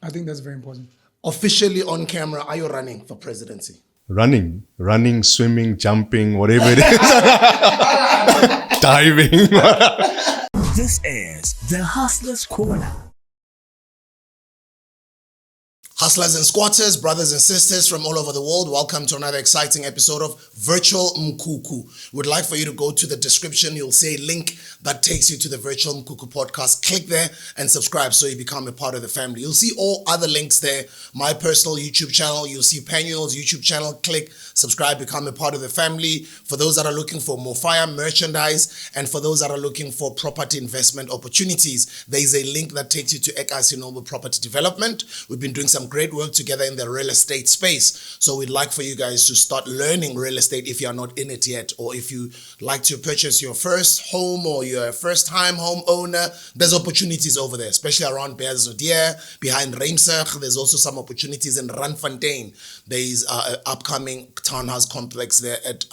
I think that's very important. Officially on camera, are you running for presidency? Running, swimming, jumping, whatever it is. Diving. This is the Hustler's Corner. Hustlers and squatters, brothers and sisters from all over the world, welcome to another exciting episode of Virtual Mkuku. We'd like for you to go to the description. You'll see a link that takes you to the Virtual Mkuku podcast. Click there and subscribe so you become a part of the family. You'll see all other links there. My personal YouTube channel. You'll see Panuel's YouTube channel. Click, subscribe, become a part of the family. For those that are looking for more fire merchandise and for those that are looking for property investment opportunities, there is a link that takes you to Ekasi Noble Property Development. We've been doing some great work together in the real estate space. So we'd like for you guys to start learning real estate if you're not in it yet, or if you like to purchase your first home or you're a first-time home owner, there's opportunities over there, especially around Bearzodier, behind Reimsig. There's also some opportunities in Randfontein. There is an upcoming townhouse complex there at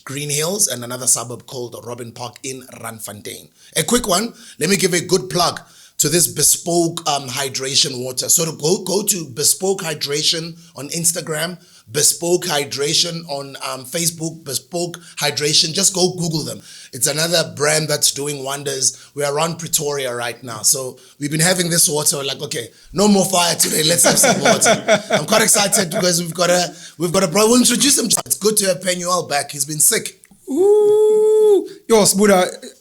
Green Hills and another suburb called Robin Park in Randfontein. A quick one, let me give a good plug to this bespoke hydration water. So to go to bespoke hydration on Instagram, bespoke hydration on Facebook, bespoke hydration. Just go Google them. It's another brand that's doing wonders. We're around Pretoria right now. So we've been having this water. We're like, okay, no more fire today. Let's have some water. I'm quite excited because we've got a brother. We'll introduce him. It's good to have Penuel back. He's been sick. Ooh. Yo, Sbuda,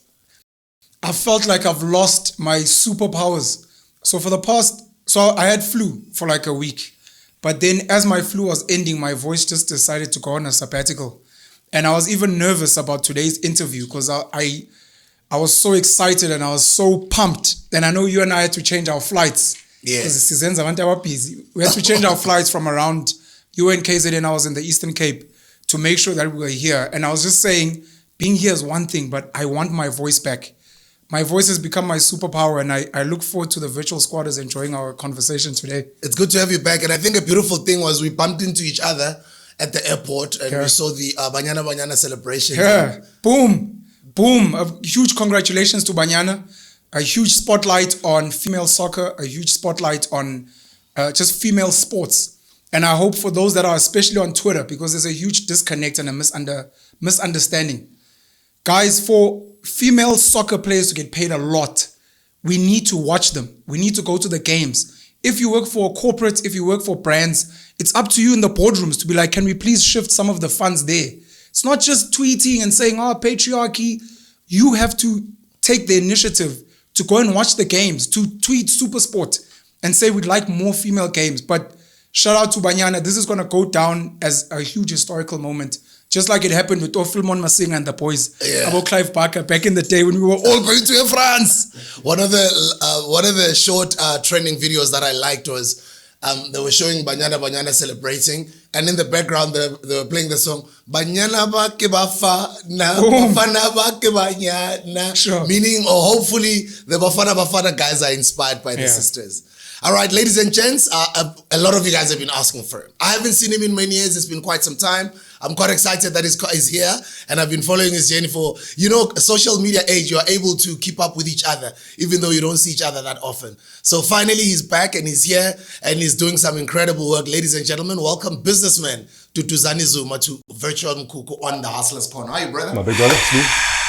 I felt like I've lost my superpowers. So I had flu for like a week. But then as my flu was ending, my voice just decided to go on a sabbatical. And I was even nervous about today's interview because I was so excited and I was so pumped. And I know you and I had to change our flights. Yeah. We had to change our flights from around, you were in KZN, I was in the Eastern Cape, to make sure that we were here. And I was just saying, being here is one thing, but I want my voice back. My voice has become my superpower, and I look forward to the virtual squatters enjoying our conversation today. It's good to have you back. And I think a beautiful thing was we bumped into each other at the airport and we saw the Banyana celebration. Yeah. Boom. A huge congratulations to Banyana. A huge spotlight on female soccer, a huge spotlight on just female sports. And I hope for those that are especially on Twitter, because there's a huge disconnect and a misunderstanding. Guys, for female soccer players to get paid a lot, we need to watch them. We need to go to the games. If you work for corporates, if you work for brands, it's up to you in the boardrooms to be like, can we please shift some of the funds there? It's not just tweeting and saying, patriarchy. You have to take the initiative to go and watch the games, to tweet SuperSport and say we'd like more female games. But shout out to Banyana. This is going to go down as a huge historical moment. Just like it happened with Ofilmon Masinga and the boys, about Clive Barker back in the day when we were all going to France. One of the short trending videos that I liked was they were showing Banyana celebrating, and in the background they were playing the song Banyana ba ke bafana bafana ba ke banyana. Sure. Meaning, or hopefully the Bafana guys are inspired by the sisters. All right, ladies and gents, a lot of you guys have been asking for him. I haven't seen him in many years. It's been quite some time. I'm quite excited that he's here, and I've been following his journey for, social media age. You are able to keep up with each other, even though you don't see each other that often. So finally, he's back and he's here, and he's doing some incredible work. Ladies and gentlemen, welcome businessman Duduzane Zuma to Virtual Mkuku on the Hustlers Corner. How are you, brother? My big brother, it's me.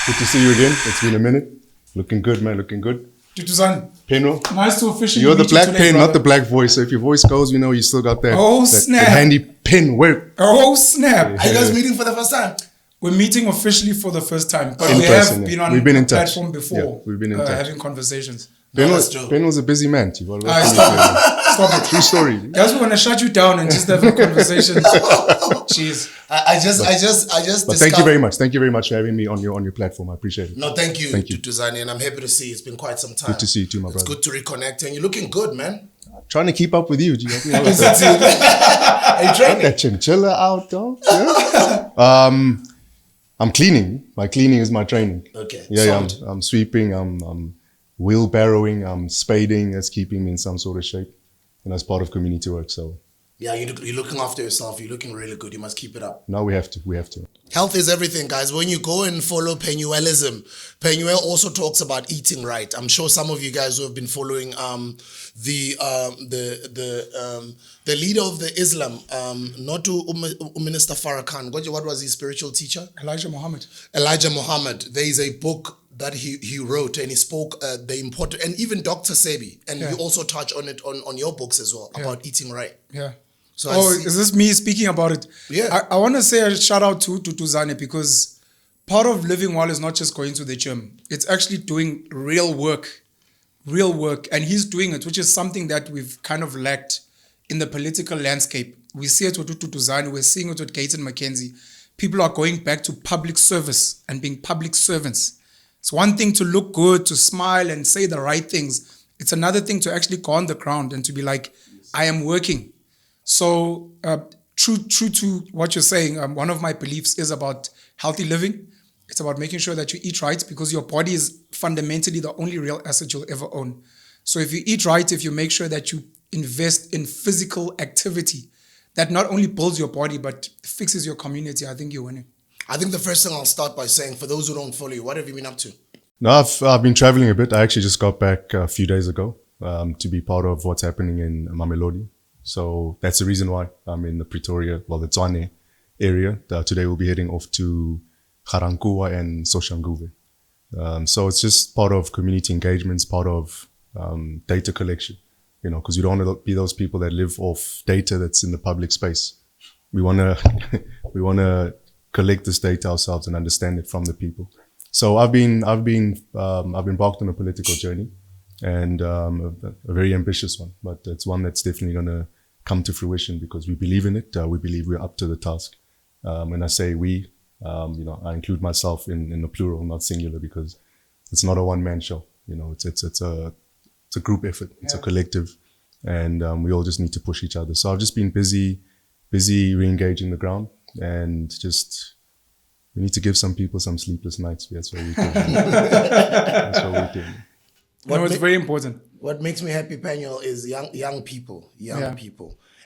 Good to see you again. It's been a minute. Looking good, man. Looking good. Duduzane, Penno, nice to officially you're the meet black you today, pen, brother. not the black voice. So if your voice goes, you still got that, snap. that handy pen work. Oh, snap. Are you guys meeting for the first time? We're meeting officially for the first time, but In we person, have yeah. been on We've been in the touch. platform before, Yeah, we've been in touch. having conversations. Penno's a busy man. Stop Stop it. True story. Guys, we're going to shut you down and just have a conversation. Jeez. I just But thank you very much. Thank you very much for having me on your platform. I appreciate it. No, thank you. Duduzane, and I'm happy to see you. It's been quite some time. Good to see you too, my It's brother. good to reconnect, and you're looking good, man. Trying to keep up with you. Do you know Are you training? that chinchilla out, dog? Yeah. I'm cleaning. My cleaning is my training. Okay. Yeah. I'm sweeping. I'm wheelbarrowing. I'm spading. That's keeping me in some sort of shape. And that's part of community work. So Yeah, you're looking after yourself. You're looking really good. You must keep it up. now we have to. Health is everything, guys. When you go and follow Penuelism, Penuel also talks about eating right. I'm sure some of you guys who have been following the leader of the Islam, not to Minister Farrakhan. What was his spiritual teacher? Elijah Muhammad. Elijah Muhammad. There is a book that he wrote, and he spoke the important, and even Dr. Sebi, and you also touch on it on your books as well, about eating right. Yeah. So is this me speaking about it? Yeah. I want to say a shout out to Duduzane, because part of living well is not just going to the gym. It's actually doing real work. And he's doing it, which is something that we've kind of lacked in the political landscape. We see it with Duduzane. We're seeing it with Gaten McKenzie. People are going back to public service and being public servants. It's one thing to look good, to smile and say the right things. It's another thing to actually go on the ground and to be like, I am working. So true to what you're saying, one of my beliefs is about healthy living. It's about making sure that you eat right, because your body is fundamentally the only real asset you'll ever own. So if you eat right, if you make sure that you invest in physical activity that not only builds your body but fixes your community, I think you're winning. I think the first thing I'll start by saying, for those who don't follow you, what have you been up to? No, I've been traveling a bit. I actually just got back a few days ago to be part of what's happening in Mamelodi. So that's the reason why I'm in the Pretoria, the Tshwane area. Today we'll be heading off to Garankuwa and Soshanguve. So it's just part of community engagements, part of data collection, because we don't want to be those people that live off data that's in the public space. We want to collect this data ourselves and understand it from the people. So I've embarked on a political journey, and a very ambitious one, but it's one that's definitely going to come to fruition because we believe in it. We believe we're up to the task. When I say we, I include myself in the plural, not singular, because it's not a one-man show. It's a group effort. It's a collective, and we all just need to push each other. So I've just been busy re-engaging the ground, and just we need to give some people some sleepless nights. That's what we do. That's what we do. It's very important. What makes me happy, Paniel, is young people.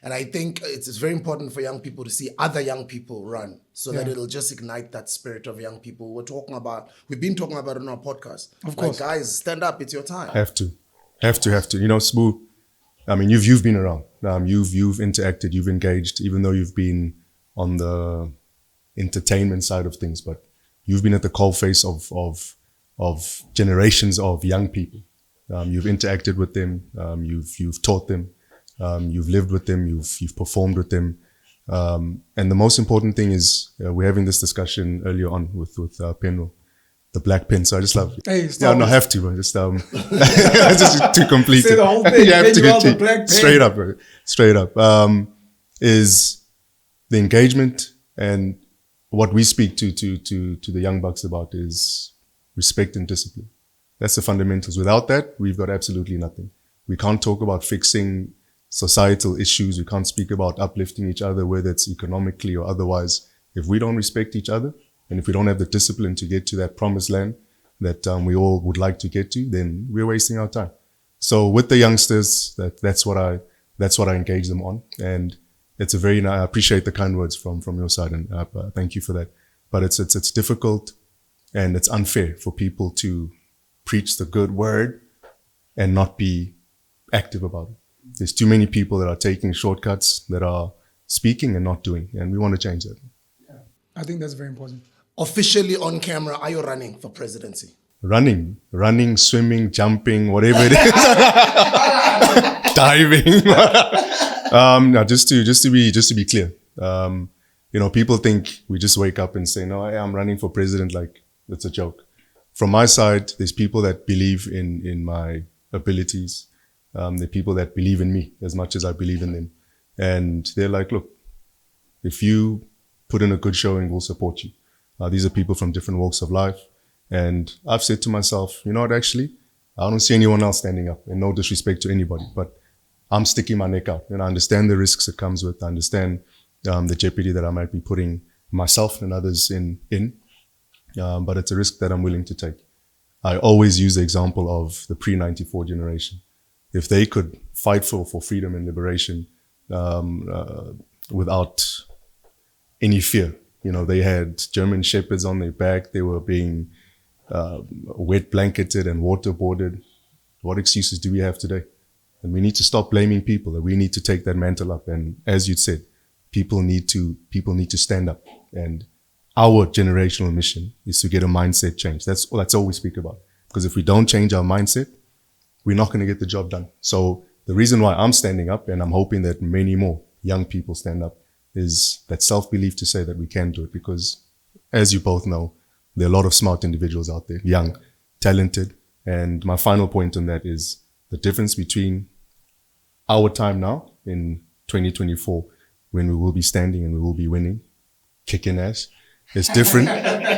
And I think it's very important for young people to see other young people run, so that it'll just ignite that spirit of young people. We've been talking about it on our podcast. Of course. Guys, stand up, it's your time. Have to. Smooth. I mean, you've been around. You've interacted, you've engaged, even though you've been on the entertainment side of things, but you've been at the coalface of generations of young people. You've interacted with them. You've taught them. You've lived with them. You've performed with them. And the most important thing is we're having this discussion earlier on with Penro, the black pen. So I just love it. Hey, stop. I have to, bro. Just just to complete Say it. the whole thing. You have to the black pen. straight up, bro. Straight up. Is the engagement, and what we speak to the young bucks about is respect and discipline. That's the fundamentals. Without that, we've got absolutely nothing. We can't talk about fixing societal issues. We can't speak about uplifting each other, whether it's economically or otherwise. If we don't respect each other, and if we don't have the discipline to get to that promised land that we all would like to get to, then we're wasting our time. So with the youngsters, that's what I engage them on. And it's I appreciate the kind words from your side, and thank you for that. But it's difficult and it's unfair for people to preach the good word and not be active about it. There's too many people that are taking shortcuts, that are speaking and not doing, and we want to change that. Yeah, I think that's very important. Officially on camera, are you running for presidency? Running, swimming, jumping, whatever it is, diving. No, just to be clear, people think we just wake up and say, "No, I'm running for president," like it's a joke. From my side, there's people that believe in my abilities. There are people that believe in me as much as I believe in them. And they're like, look, if you put in a good showing, we'll support you. These are people from different walks of life. And I've said to myself, you know what, actually, I don't see anyone else standing up, and no disrespect to anybody, but I'm sticking my neck out. And I understand the risks it comes with. I understand the jeopardy that I might be putting myself and others in. But it's a risk that I'm willing to take. I always use the example of the pre-94 generation. If they could fight for freedom and liberation without any fear, You know, they had German shepherds on their back. They were being wet blanketed and waterboarded. What excuses do we have today? And we need to stop blaming people. And we need to take that mantle up. And as you said, people need to stand up. And our generational mission is to get a mindset change. That's all we speak about. Because if we don't change our mindset, we're not going to get the job done. So the reason why I'm standing up, and I'm hoping that many more young people stand up, is that self-belief to say that we can do it. Because as you both know, there are a lot of smart individuals out there, young, talented. And my final point on that is the difference between our time now in 2024, when we will be standing and we will be winning, kicking ass, is different.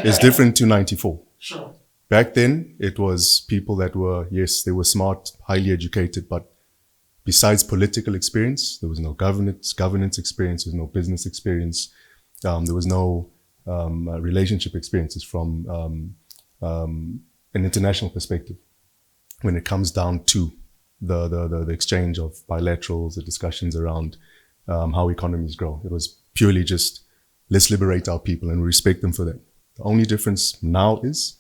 It's different to 94. Sure. Back then, it was people that were, yes, they were smart, highly educated, but besides political experience, there was no governance experience, there was no business experience, there was no relationship experiences from an international perspective. When it comes down to the exchange of bilaterals, the discussions around how economies grow, it was purely just, let's liberate our people and we respect them for that. The only difference now is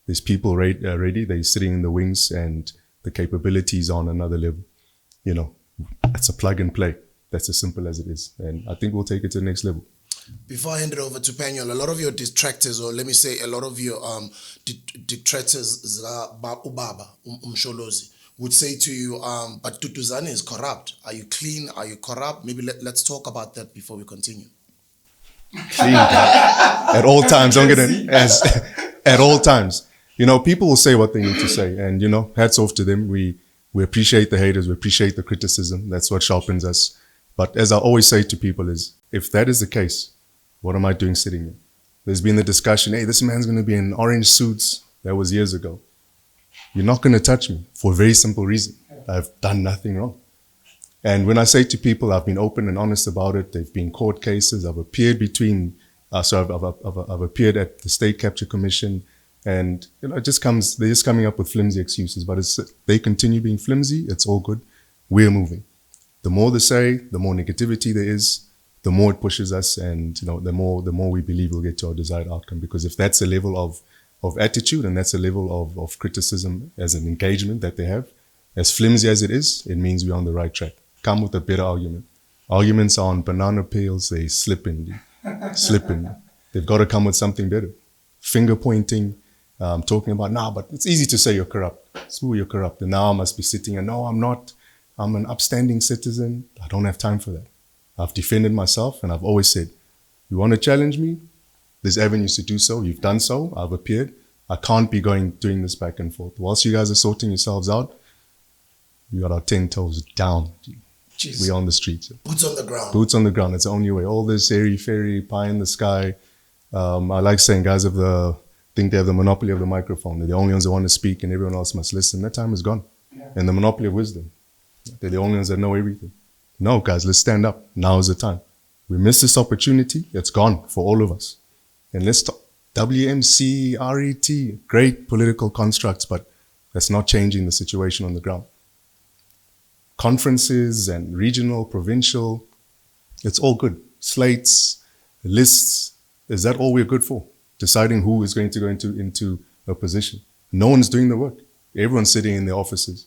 there's people ready, they're sitting in the wings and the capabilities on another level. You know, it's a plug and play. That's as simple as it is. And I think we'll take it to the next level. Before I hand it over to Paniel, a lot of your detractors, or let me say a lot of your detractors, Ubaba, Umsholozi, would say to you, but Duduzane is corrupt. Are you clean? Are you corrupt? Maybe let's talk about that before we continue. Clean, at all times, don't get it. At all times. You know, people will say what they need to say. And, you know, hats off to them. We appreciate the haters. We appreciate the criticism. That's what sharpens us. But as I always say to people is, if that is the case, what am I doing sitting here? There's been the discussion, hey, this man's going to be in orange suits. That was years ago. You're not going to touch me for a very simple reason. I've done nothing wrong. And when I say to people, I've been open and honest about it. They've been court cases. I've appeared I've appeared at the State Capture Commission. And, you know, they're just coming up with flimsy excuses. But they continue being flimsy. It's all good. We're moving. The more they say, the more negativity there is, the more it pushes us, and, you know, the more we believe we'll get to our desired outcome. Because if that's a level of attitude and that's a level of criticism as an engagement that they have, as flimsy as it is, it means we're on the right track. Come with a better argument. Arguments are on banana peels, they slipping. They've got to come with something better. Finger pointing, talking about, but it's easy to say you're corrupt. So you're corrupt. And now I must be sitting and, no, I'm not. I'm an upstanding citizen. I don't have time for that. I've defended myself, and I've always said, you want to challenge me? There's avenues to do so. You've done so. I've appeared. I can't be doing this back and forth. Whilst you guys are sorting yourselves out, we got our 10 toes down. Jeez. We're on the streets. Boots on the ground. Boots on the ground. It's the only way. All this airy-fairy, pie in the sky. I like saying guys think they have the monopoly of the microphone. They're the only ones that want to speak and everyone else must listen. That time is gone. Yeah. And the monopoly of wisdom. They're the only ones that know everything. No, guys, let's stand up. Now is the time. We missed this opportunity. It's gone for all of us. And let's talk. WMC, RET, great political constructs, but that's not changing the situation on the ground. Conferences and regional, provincial, it's all good. Slates, lists, is that all we're good for? Deciding who is going to go into a position. No one's doing the work. Everyone's sitting in their offices.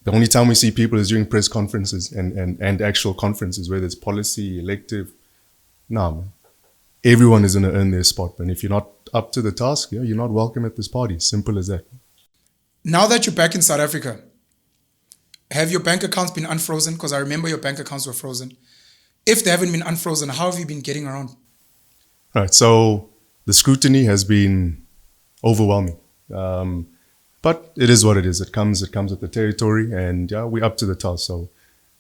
The only time we see people is during press conferences and actual conferences, whether it's policy, elective. No, man. Everyone is going to earn their spot. And if you're not up to the task, you're not welcome at this party. Simple as that. Now that you're back in South Africa, have your bank accounts been unfrozen? Because I remember your bank accounts were frozen. If they haven't been unfrozen, how have you been getting around? All right. So the scrutiny has been overwhelming. But it is what it is. It comes with the territory, and we're up to the task. So,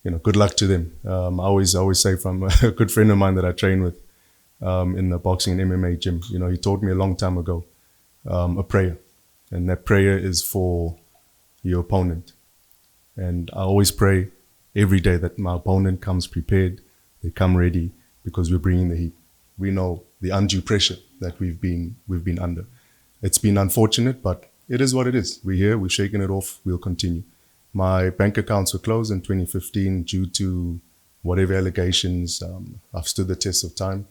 good luck to them. I always say from a good friend of mine that I train with in the boxing and MMA gym, he taught me a long time ago a prayer, and that prayer is for your opponent. And I always pray every day that my opponent comes prepared, they come ready, because we're bringing the heat. We know the undue pressure that we've been under. It's been unfortunate, but it is what it is. We're here, we've shaken it off, we'll continue. My bank accounts were closed in 2015 due to whatever allegations, I've stood the test of time.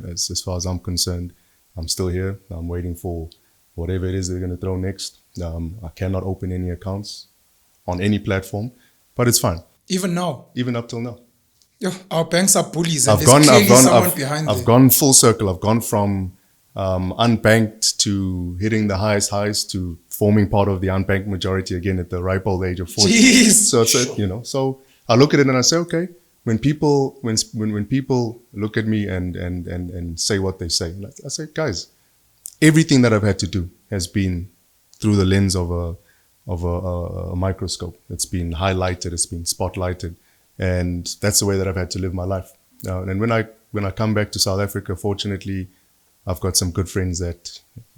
As far as I'm concerned, I'm still here. I'm waiting for whatever it is they're going to throw next. I cannot open any accounts on any platform, but it's fine. Even now, Even up till now. yo, our banks are bullies. And I've there's clearly someone behind I've there. gone full circle. I've gone from unbanked to hitting the highest highs to forming part of the unbanked majority again at the ripe old age of 40. Jeez. So it's so I look at it and I say, okay, when people look at me and say what they say, I say, guys, everything that I've had to do has been through the lens of a microscope. It's been highlighted, it's been spotlighted, and that's the way that I've had to live my life. And when I come back to South Africa, fortunately, I've got some good friends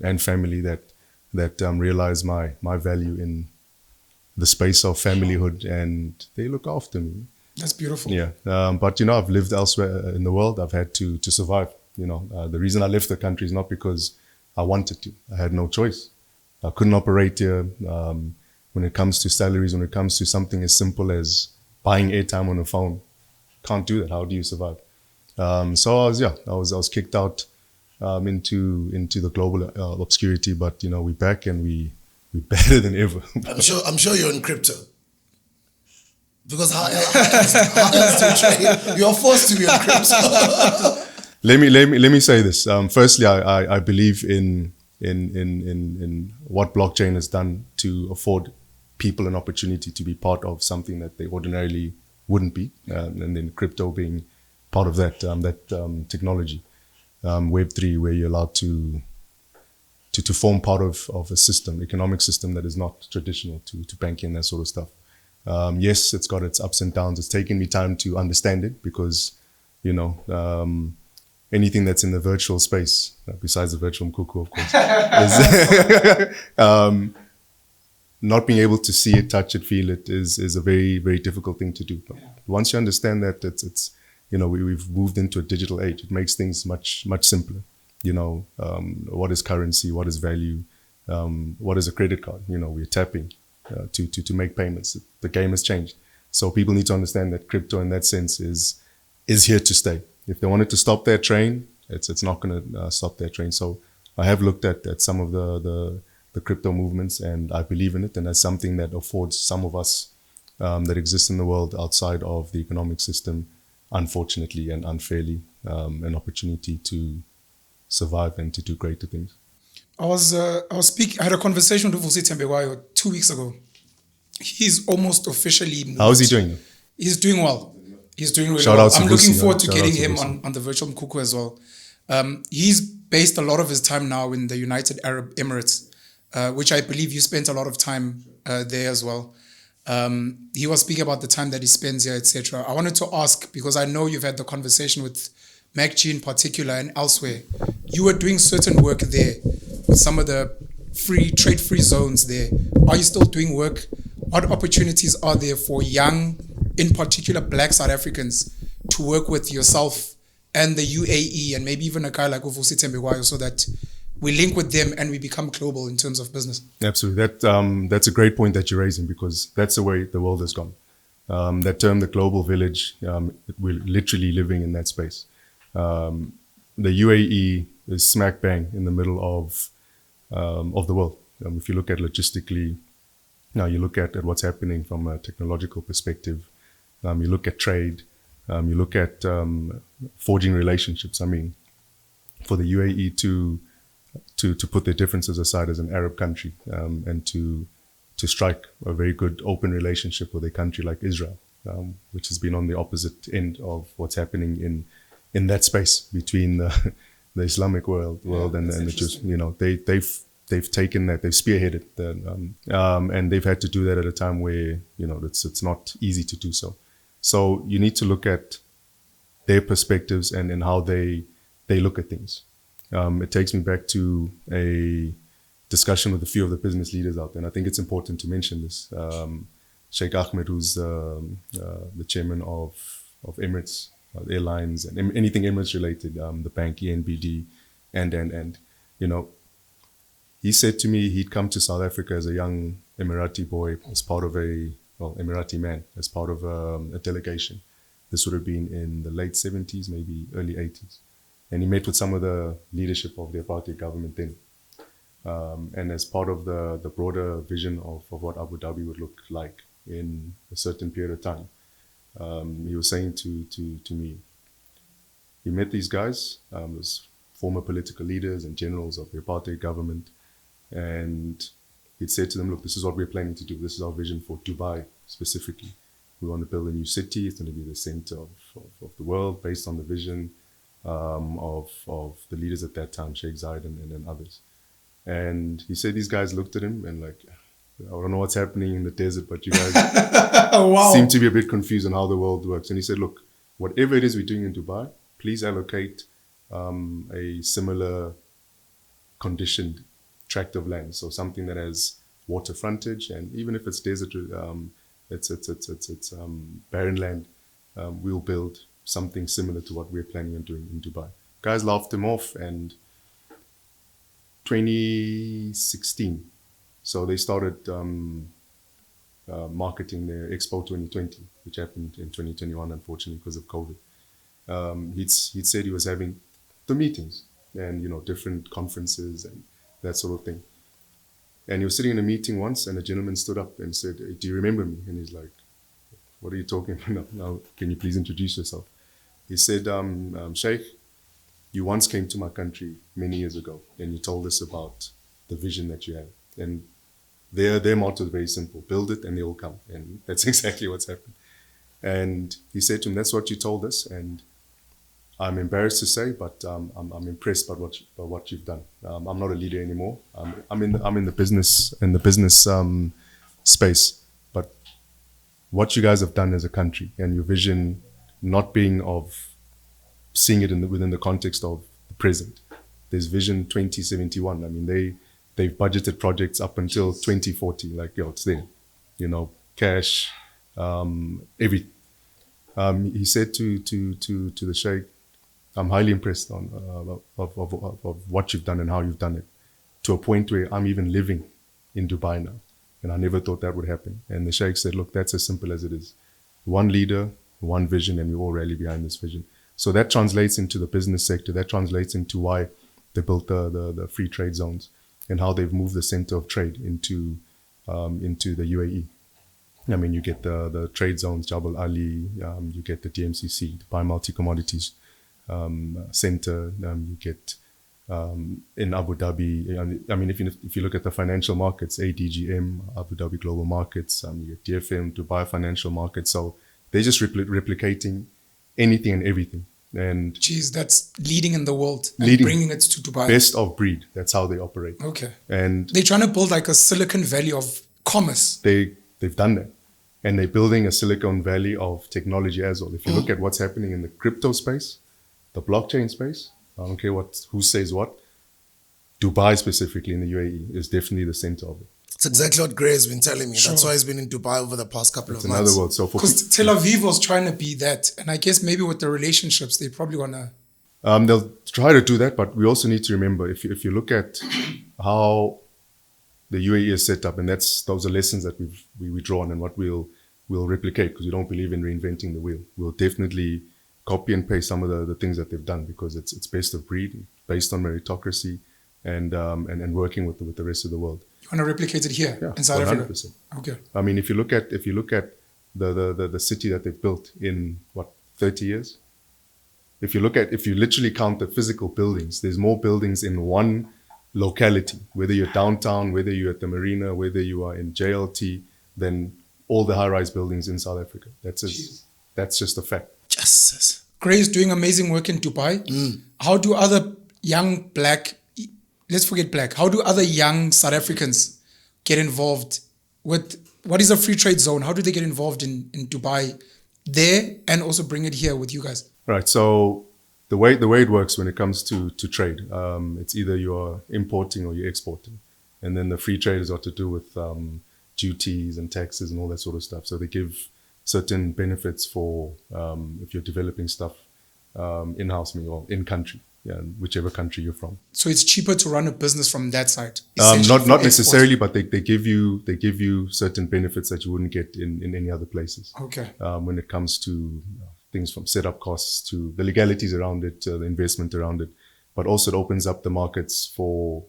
and family that realize my value in the space of familyhood, and they look after me. That's beautiful. Yeah, but I've lived elsewhere in the world. I've had to survive. The reason I left the country is not because I wanted to. I had no choice. I couldn't operate here. When it comes to salaries, when it comes to something as simple as buying airtime on a phone, can't do that. How do you survive? So I was kicked out into the global obscurity. But we're back and we're better than ever. I'm sure you're in crypto. Because how else to trade? You're forced to be on crypto. Let me say this. Firstly, I believe in what blockchain has done to afford people an opportunity to be part of something that they ordinarily wouldn't be, and then crypto being part of that technology, Web3, where you're allowed to form part of a system, economic system that is not traditional to banking and that sort of stuff. Yes, it's got its ups and downs. It's taken me time to understand it because, anything that's in the virtual space, besides the virtual Mkuku, of course, is not being able to see it, touch it, feel it is a very, very difficult thing to do. But once you understand that it's we've moved into a digital age, it makes things much, much simpler. What is currency? What is value? What is a credit card? We're tapping to make payments. The game has changed. So people need to understand that crypto in that sense is here to stay. If they wanted to stop their train, it's not going to stop their train. So I have looked at some of the crypto movements, and I believe in it. And that's something that affords some of us that exist in the world outside of the economic system, unfortunately and unfairly, an opportunity to survive and to do greater things. I had a conversation with Vusi Tembekwayo 2 weeks ago. He's almost officially moved. How is he doing? He's doing well. He's doing really Shout well. out to I'm looking Vusi, forward to shout getting out to him Vusi. on the virtual Mkuku as well. He's based a lot of his time now in the United Arab Emirates, which I believe you spent a lot of time there as well. He was speaking about the time that he spends here, etc. I wanted to ask, because I know you've had the conversation with MacG in particular and elsewhere. You were doing certain work there with some of the trade-free zones there. Are you still doing work? What opportunities are there for young, in particular Black South Africans, to work with yourself and the UAE and maybe even a guy like Vusi Tembekwayo so that we link with them and we become global in terms of business? Absolutely. That's a great point that you're raising, because that's the way the world has gone. That term, the global village, we're literally living in that space. The UAE is smack bang in the middle of the world. If you look at logistically, now you look at what's happening from a technological perspective, you look at trade, you look at forging relationships. I mean, for the UAE to put their differences aside as an Arab country, and to strike a very good open relationship with a country like Israel, which has been on the opposite end of what's happening in that space between the Islamic world and the Jews. They've taken that, they've spearheaded that, and they've had to do that at a time where it's not easy to do so. So you need to look at their perspectives and how they look at things. It takes me back to a discussion with a few of the business leaders out there, and I think it's important to mention this. Sheikh Ahmed, who's the chairman of Emirates Airlines and anything Emirates related, the bank ENBD, and he said to me he'd come to South Africa as a young Emirati boy, as part of Emirati man, as part of a delegation. This would have been in the late 70s, maybe early 80s. And he met with some of the leadership of the apartheid government then. And as part of the broader vision of what Abu Dhabi would look like in a certain period of time, he was saying to me, he met these guys, those former political leaders and generals of the apartheid government, and he'd said to them, look, this is what we're planning to do. This is our vision for Dubai specifically. We want to build a new city. It's going to be the center of the world based on the vision of the leaders at that time, Sheikh Zayed and others. And he said these guys looked at him and like, I don't know what's happening in the desert, but you guys Wow. seem to be a bit confused on how the world works. And he said, look, whatever it is we're doing in Dubai, please allocate a similar conditioned tract of land. So something that has water frontage, and even if it's desert, it's barren land, we'll build something similar to what we're planning on doing in Dubai. Guys laughed him off, and 2016, so they started marketing their Expo 2020, which happened in 2021, unfortunately, because of COVID. He'd said he was having the meetings and, you know, different conferences and that sort of thing. And he was sitting in a meeting once, and a gentleman stood up and said, "Hey, do you remember me?" And he's like, "What are you talking about? Now, can you please introduce yourself?" He said, "Sheikh, you once came to my country many years ago, and you told us about the vision that you have. And their motto is very simple: build it and they will come." And that's exactly what's happened. And he said to him, "That's what you told us, and I'm embarrassed to say, but I'm impressed by what you've done. I'm not a leader anymore. I'm in the business space. But what you guys have done as a country, and your vision not being of seeing it within the context of the present. There's Vision 2071. I mean, they've budgeted projects up until 2040. Like, yo, it's there. You know, cash, everything." He said to the Sheikh, "I'm highly impressed of what you've done and how you've done it, to a point where I'm even living in Dubai now. And I never thought that would happen." And the Sheikh said, "Look, that's as simple as it is. One leader, one vision, and we all rally behind this vision." So that translates into the business sector. That translates into why they built the free trade zones and how they've moved the center of trade into the UAE. I mean, you get the trade zones, Jabal Ali, you get the DMCC, Dubai Multi Commodities Center, you get in Abu Dhabi. I mean, if you look at the financial markets, ADGM, Abu Dhabi Global Markets, you get DFM, Dubai Financial Markets. So they're just replicating anything and everything. And Jeez, that's leading in the world and Leading. bringing it to Dubai. best of breed. That's how they operate. Okay. And They're trying to build like a Silicon Valley of commerce. they've done that. And they're building a Silicon Valley of technology as well. If you look at what's happening in the crypto space, the blockchain space, I don't care who says what, Dubai specifically in the UAE is definitely the center of it. It's exactly what Gray has been telling me. Sure. That's why he's been in Dubai over the past couple It's of months. another world. So for Because Tel Aviv was trying to be that. And I guess maybe with the relationships, they probably want to... they'll try to do that, but we also need to remember, if you look at how the UAE is set up, and those are lessons that we draw on and what we'll replicate, because we don't believe in reinventing the wheel. We'll definitely copy and paste some of the things that they've done, because it's best of breed, based on meritocracy, and working with the rest of the world. You want to replicate it here Yeah, in South Africa? 100%. Okay. I mean, if you look at the city that they've built in 30 years, if you literally count the physical buildings, there's more buildings in one locality, whether you're downtown, whether you're at the marina, whether you are in JLT, than all the high-rise buildings in South Africa. That's just a fact. Jesus. Gray is doing amazing work in Dubai. How do other young let's forget black, how do other young South Africans get involved with, what is a free trade zone? How do they get involved in Dubai there and also bring it here with you guys? Right. So the way it works when it comes to trade, it's either you're importing or you're exporting. And then the free trade has got to do with duties and taxes and all that sort of stuff. So they give certain benefits for if you're developing stuff in-house or in-country, whichever country you're from. So it's cheaper to run a business from that side? Not necessarily, but they give you certain benefits that you wouldn't get in any other places. Okay. When it comes to things from setup costs to the legalities around it, the investment around it, but also it opens up the markets for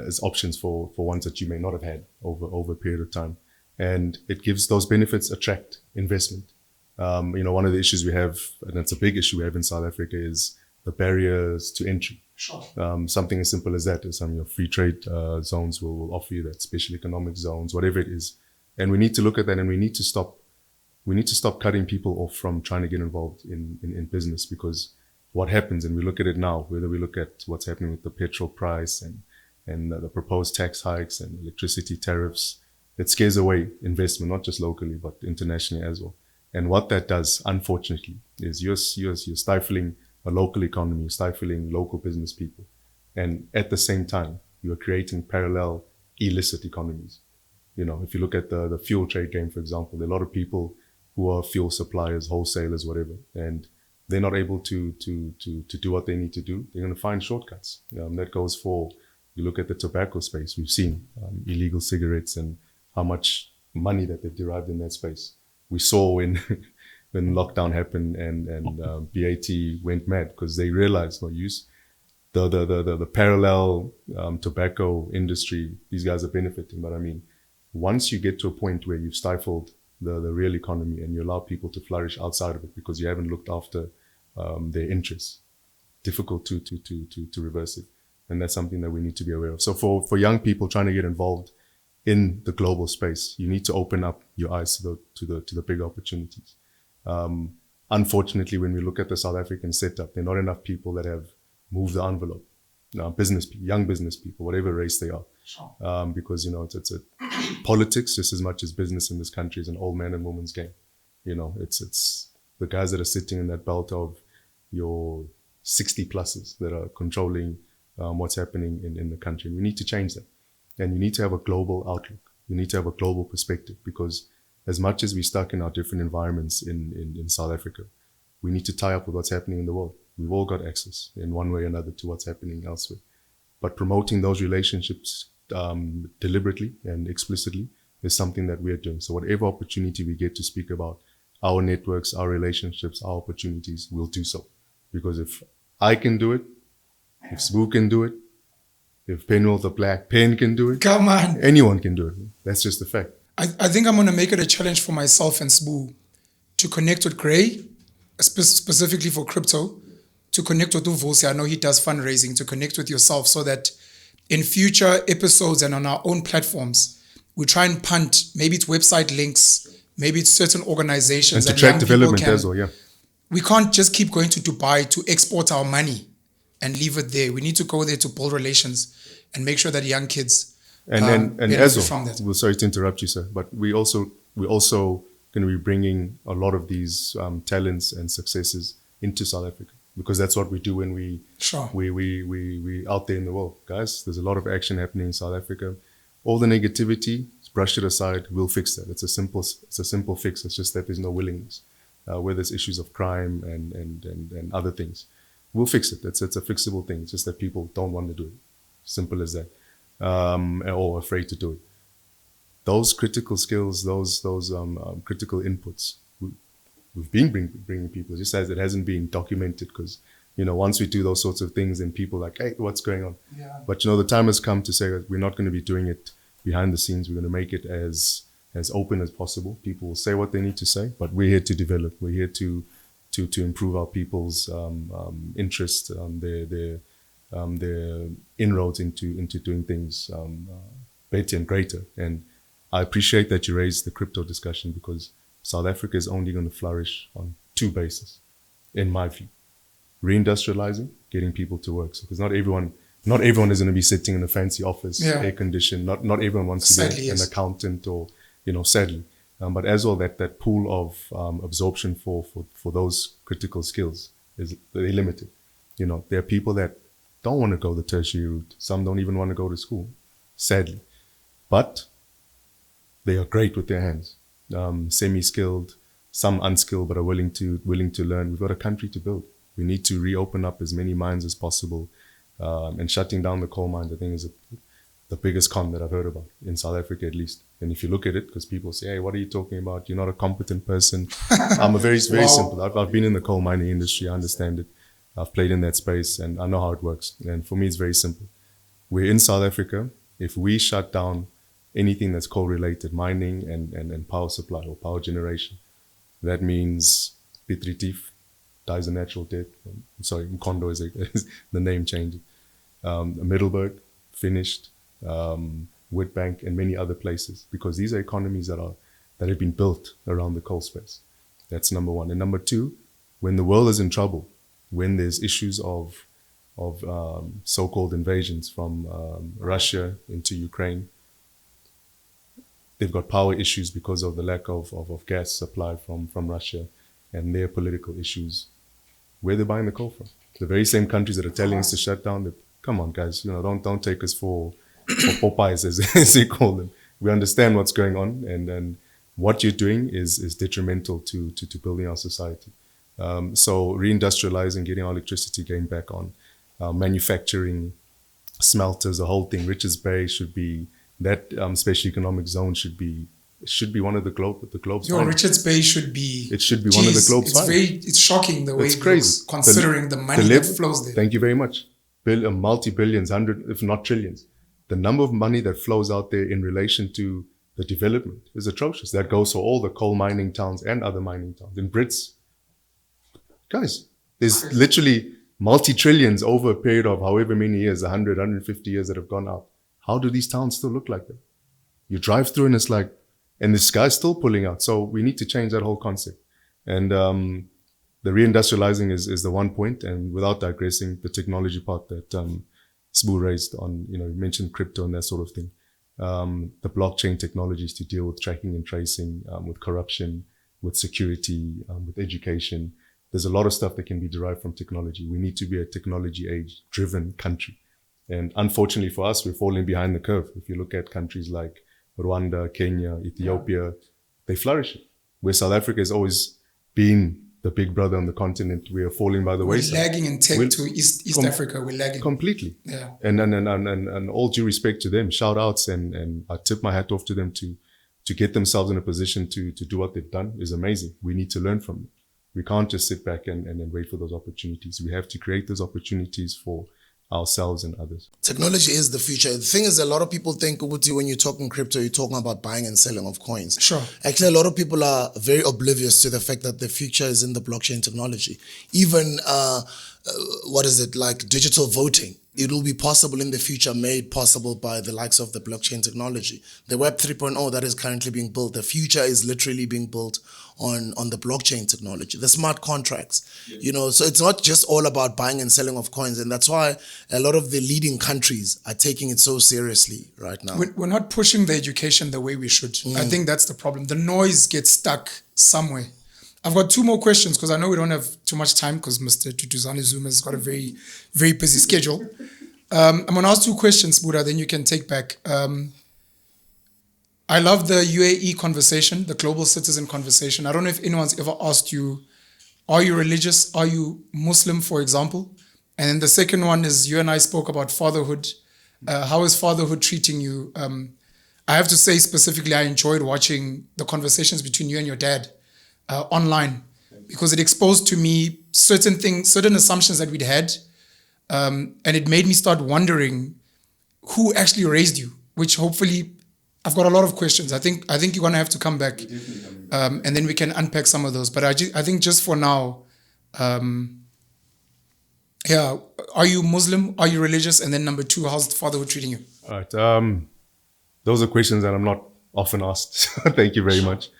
as options for ones that you may not have had over a period of time. And it gives those benefits attract investment. One of the issues we have, and it's a big issue we have in South Africa, is the barriers to entry. Sure. Something as simple as that is some of your free trade zones will offer you that, special economic zones, whatever it is. And we need to look at that, and we need to stop cutting people off from trying to get involved in business, because what happens, and we look at it now, whether we look at what's happening with the petrol price and the proposed tax hikes and electricity tariffs, it scares away investment, not just locally, but internationally as well. And what that does, unfortunately, is you're stifling a local economy, you're stifling local business people. And at the same time, you're creating parallel illicit economies. If you look at the fuel trade game, for example, there are a lot of people who are fuel suppliers, wholesalers, whatever, and they're not able to do what they need to do. They're going to find shortcuts. That goes for, you look at the tobacco space, we've seen illegal cigarettes and how much money that they've derived in that space. We saw when lockdown happened and BAT went mad because they realized the parallel tobacco industry, these guys are benefiting. But I mean, once you get to a point where you've stifled the real economy and you allow people to flourish outside of it because you haven't looked after their interests, difficult to reverse it. And that's something that we need to be aware of. So for young people trying to get involved in the global space, you need to open up your eyes to the big opportunities. Unfortunately, when we look at the South African setup, there are not enough people that have moved the envelope. Young business people, whatever race they are. Sure. Because, it's politics just as much as business in this country is an old man and woman's game. It's the guys that are sitting in that belt of your 60 pluses that are controlling what's happening in the country. We need to change that. And you need to have a global outlook. You need to have a global perspective, because as much as we're stuck in our different environments in South Africa, we need to tie up with what's happening in the world. We've all got access in one way or another to what's happening elsewhere. But promoting those relationships deliberately and explicitly is something that we're doing. So whatever opportunity we get to speak about our networks, our relationships, our opportunities, we'll do so. Because if I can do it, if Sbu can do it, if Penwell the Black Pen can do it, come on, anyone can do it. That's just the fact. I think I'm going to make it a challenge for myself and Sbu to connect with Gray, specifically for crypto, to connect with Uvusi. I know he does fundraising, to connect with yourself so that in future episodes and on our own platforms, we try and punt, maybe it's website links, maybe it's certain organizations. And to track development as well, yeah. We can't just keep going to Dubai to export our money and leave it there. We need to go there to build relations and make sure that young kids and as well, from that. Well, sorry to interrupt you, sir, but we're also going to be bringing a lot of these talents and successes into South Africa, because that's what we do when we out there in the world, guys. There's a lot of action happening in South Africa. All the negativity, brush it aside. We'll fix that. It's a simple fix. It's just that there's no willingness. Where there's issues of crime and other things, we'll fix it. It's a fixable thing. It's just that people don't want to do it. Simple as that. Or afraid to do it. Those critical skills, those critical inputs, we've been bringing people, just as it hasn't been documented, because, once we do those sorts of things, then people are like, hey, what's going on? Yeah. But, the time has come to say that we're not going to be doing it behind the scenes. We're going to make it as open as possible. People will say what they need to say, but we're here to develop. We're here to improve our people's interest, their inroads into doing things better and greater. And I appreciate that you raised the crypto discussion, because South Africa is only going to flourish on two bases, in my view. Reindustrializing, getting people to work. So, because not everyone is going to be sitting in a fancy office, air conditioned. Not everyone wants to be an accountant or, sadly. But as well, that pool of absorption for those critical skills they're limited. There are people that don't want to go the tertiary route. Some don't even want to go to school, sadly. But they are great with their hands. Semi-skilled, some unskilled, but are willing to learn. We've got a country to build. We need to reopen up as many mines as possible. And shutting down the coal mines, I think, is the biggest con that I've heard about, in South Africa at least. And if you look at it, because people say, hey, what are you talking about? You're not a competent person. I'm a very Wow. simple. I've been in the coal mining industry. I understand it. I've played in that space and I know how it works. And for me, it's very simple. We're in South Africa. If we shut down anything that's coal related, mining and power supply or power generation, that means Piet Retief dies a natural death. Sorry, Mkondo is the name change. Middelburg, finished. Witbank and many other places, because these are economies that have been built around the coal space. That's number one. And number two, when the world is in trouble, when there's issues of so-called invasions from Russia into Ukraine, they've got power issues because of the lack of gas supply from Russia and their political issues. Where they're buying the coal from? The very same countries that are telling us to shut down. Come on, guys, don't take us for Popeyes, as they call them. We understand what's going on, and what you're doing is detrimental to building our society. So reindustrializing, getting our electricity game back on, manufacturing, smelters, the whole thing. Richards Bay should be that special economic zone should be one of the globe's. Yo, Richards Bay should be. It should be one of the globe's. It's shocking the way it's crazy looks, considering the money that flows there. Thank you very much. Multi-billions, hundred, if not trillions. The number of money that flows out there in relation to the development is atrocious. That goes for all the coal mining towns and other mining towns. In Brits, guys, there's literally multi-trillions over a period of however many years, 100, 150 years that have gone out. How do these towns still look like that? You drive through and it's like, and the sky's still pulling out. So we need to change that whole concept. And the reindustrializing is the one point. And without digressing, the technology part that Sbu raised on, you mentioned crypto and that sort of thing. The blockchain technologies to deal with tracking and tracing, with corruption, with security, with education. There's a lot of stuff that can be derived from technology. We need to be a technology age-driven country. And unfortunately for us, we're falling behind the curve. If you look at countries like Rwanda, Kenya, Ethiopia, they flourish. Where South Africa has always been the big brother on the continent, we are falling by the wayside. We're lagging in tech to East Africa. We're lagging completely. Yeah. And all due respect to them, shout outs and I tip my hat off to them to get themselves in a position to do what they've done is amazing. We need to learn from them. We can't just sit back and wait for those opportunities. We have to create those opportunities for ourselves and others. Technology is the future. The thing is, a lot of people think, Ubuti, when you're talking crypto, you're talking about buying and selling of coins. Sure. Actually, a lot of people are very oblivious to the fact that the future is in the blockchain technology. Even, like digital voting. It will be possible in the future, made possible by the likes of the blockchain technology. The Web 3.0 that is currently being built, the future is literally being built on the blockchain technology, the smart contracts, so it's not just all about buying and selling of coins. And that's why a lot of the leading countries are taking it so seriously right now. We're not pushing the education the way we should. I think that's the problem. The noise gets stuck somewhere. I've got two more questions because I know we don't have too much time because Mr. Duduzane Zuma has got a very, very busy schedule. I'm going to ask two questions, Buddha, then you can take back. I love the UAE conversation, the global citizen conversation. I don't know if anyone's ever asked you, are you religious? Are you Muslim, for example? And then the second one is you and I spoke about fatherhood. How is fatherhood treating you? I have to say specifically, I enjoyed watching the conversations between you and your dad online because it exposed to me certain assumptions that we'd had. And it made me start wondering who actually raised you, which hopefully I've got a lot of questions. I think you're going to have to come back and then we can unpack some of those. But I think just for now, are you Muslim? Are you religious? And then number two, how's fatherhood treating you? All right. Those are questions that I'm not often asked. Thank you very much.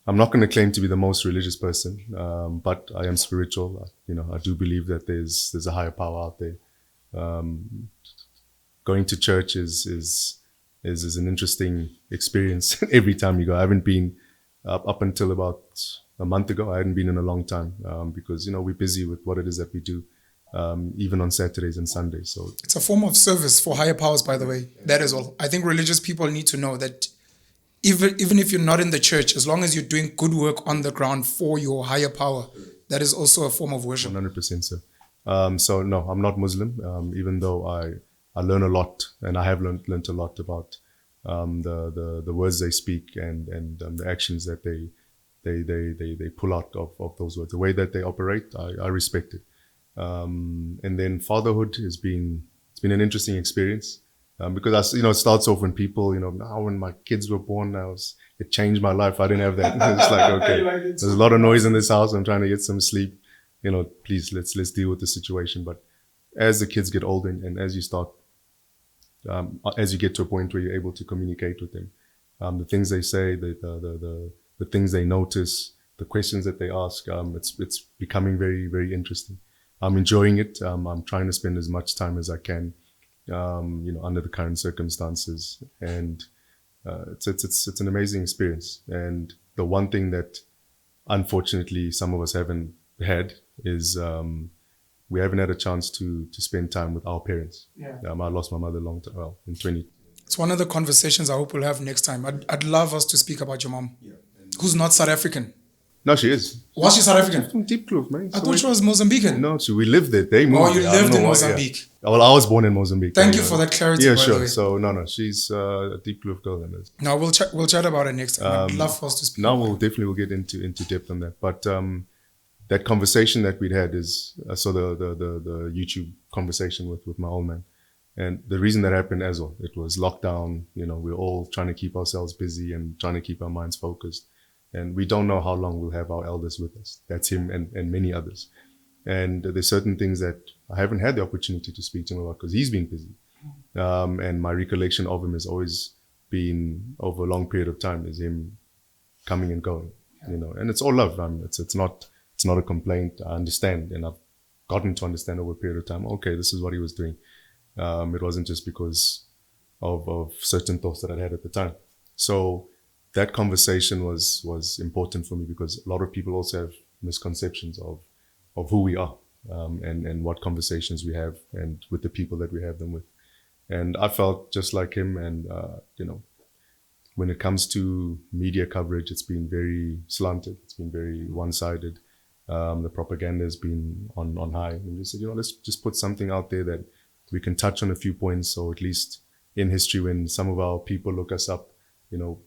I'm not going to claim to be the most religious person, but I am spiritual. I do believe that there's a higher power out there. Going to church is an interesting experience every time you go. I haven't been up until about a month ago. I hadn't been in a long time because we're busy with what it is that we do, even on Saturdays and Sundays. So it's a form of service for higher powers, by the way. That is all. I think religious people need to know that even if you're not in the church, as long as you're doing good work on the ground for your higher power, that is also a form of worship. 100%, sir. So no, I'm not Muslim, even though I learn a lot, and I have learned a lot about the words they speak and the actions that they pull out of those words, the way that they operate, I respect it. And then fatherhood it's been an interesting experience. Because it starts off when people, now when my kids were born, it changed my life. I didn't have that. It's like, okay, there's a lot of noise in this house. I'm trying to get some sleep. Please let's deal with the situation. But as the kids get older and as you start, as you get to a point where you're able to communicate with them, the things they say, the things they notice, the questions that they ask, it's becoming very, very interesting. I'm enjoying it. I'm trying to spend as much time as I can. Under the current circumstances, and it's an amazing experience. And the one thing that unfortunately some of us haven't had is we haven't had a chance to spend time with our parents. Yeah. I lost my mother in 20. It's one of the conversations I hope we'll have next time. I'd love us to speak about your mom, who's not South African. No, she is. Was she South African? From Deep Kloof, man. I thought she was Mozambican. No, we lived there. They moved. Oh, you lived in Mozambique. Yeah. Well, I was born in Mozambique. Thank you for that clarity. Yeah, by sure. The way. So no, she's a Deep Kloof girl. No, we'll chat about it next time. I'd love for us to speak. No, we'll get into depth on that. But that conversation that we'd had is so the YouTube conversation with my old man, and the reason that happened as well, it was lockdown. We're all trying to keep ourselves busy and trying to keep our minds focused. And we don't know how long we'll have our elders with us. That's him and many others. And there's certain things that I haven't had the opportunity to speak to him about because he's been busy. And my recollection of him has always been over a long period of time is him coming and going, and it's all love. It's not a complaint. I understand. And I've gotten to understand over a period of time, okay, this is what he was doing. It wasn't just because of certain thoughts that I had at the time. So that conversation was important for me because a lot of people also have misconceptions of who we are and what conversations we have and with the people that we have them with. And I felt just like him. And, when it comes to media coverage, it's been very slanted. It's been very one-sided. The propaganda has been on high. And we said, let's just put something out there that we can touch on a few points. So at least in history, when some of our people look us up,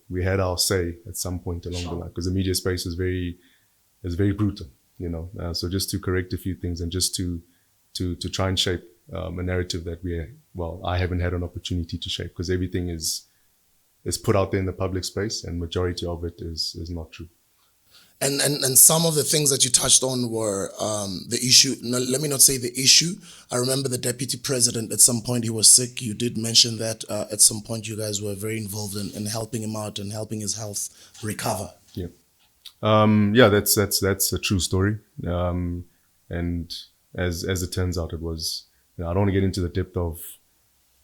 we had our say at some point along the line because the media space is very brutal, so just to correct a few things and just to try and shape a narrative that I haven't had an opportunity to shape because everything is put out there in the public space and majority of it is not true. And some of the things that you touched on were the issue. No, let me not say the issue. I remember the deputy president, at some point he was sick. You did mention that at some point you guys were very involved in helping him out and helping his health recover. Yeah. That's a true story. And as it turns out, it was, I don't want to get into the depth of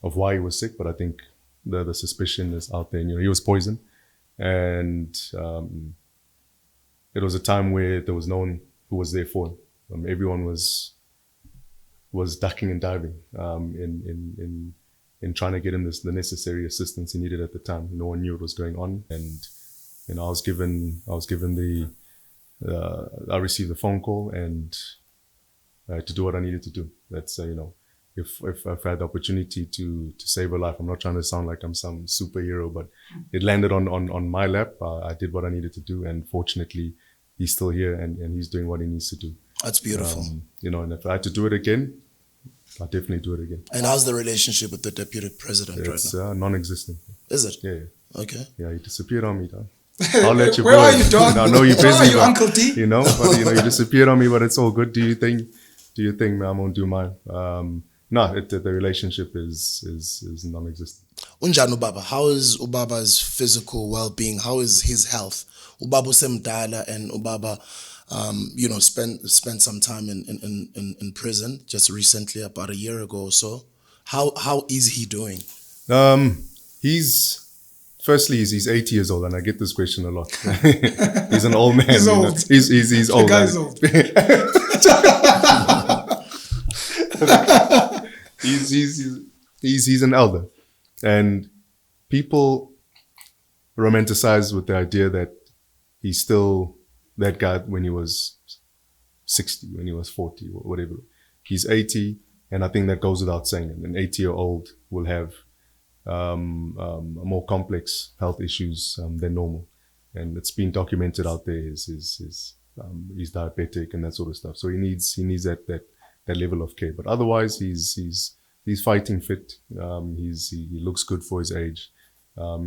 why he was sick, but I think the suspicion is out there. He was poisoned. And it was a time where there was no one who was there for him. Everyone was ducking and diving in trying to get him the necessary assistance he needed at the time. No one knew what was going on, and I was given I received a phone call and to do what I needed to do. That's if I've had the opportunity to save a life, I'm not trying to sound like I'm some superhero, but it landed on my lap. I did what I needed to do, and fortunately, he's still here and he's doing what he needs to do. That's beautiful. And if I had to do it again, I'd definitely do it again. And how's the relationship with the deputy president right now? It's non-existent. Is it? Yeah. Okay. Yeah, he disappeared on me, dog. I'll let you Where go. are you, dog? I know you're busy. Where are you, but, Uncle T? But you disappeared on me, but it's all good. Do you think man, I'm gonna do mine? No, the relationship is non-existent. Unjani ubaba? How is ubaba's physical well-being? How is his health? Ubaba usemdala and ubaba, spent some time in prison just recently, about a year ago or so. How is he doing? He's 80 years old, and I get this question a lot. He's an old man. He's old. He's old. The guy's old. He's an elder, and people romanticize with the idea that he's still that guy when he was 60, when he was 40, or whatever. He's 80, and I think that goes without saying. An 80-year-old will have more complex health issues than normal, and it's been documented out there. He's diabetic and that sort of stuff. So he needs that level of care. But otherwise, he's fighting fit. He looks good for his age.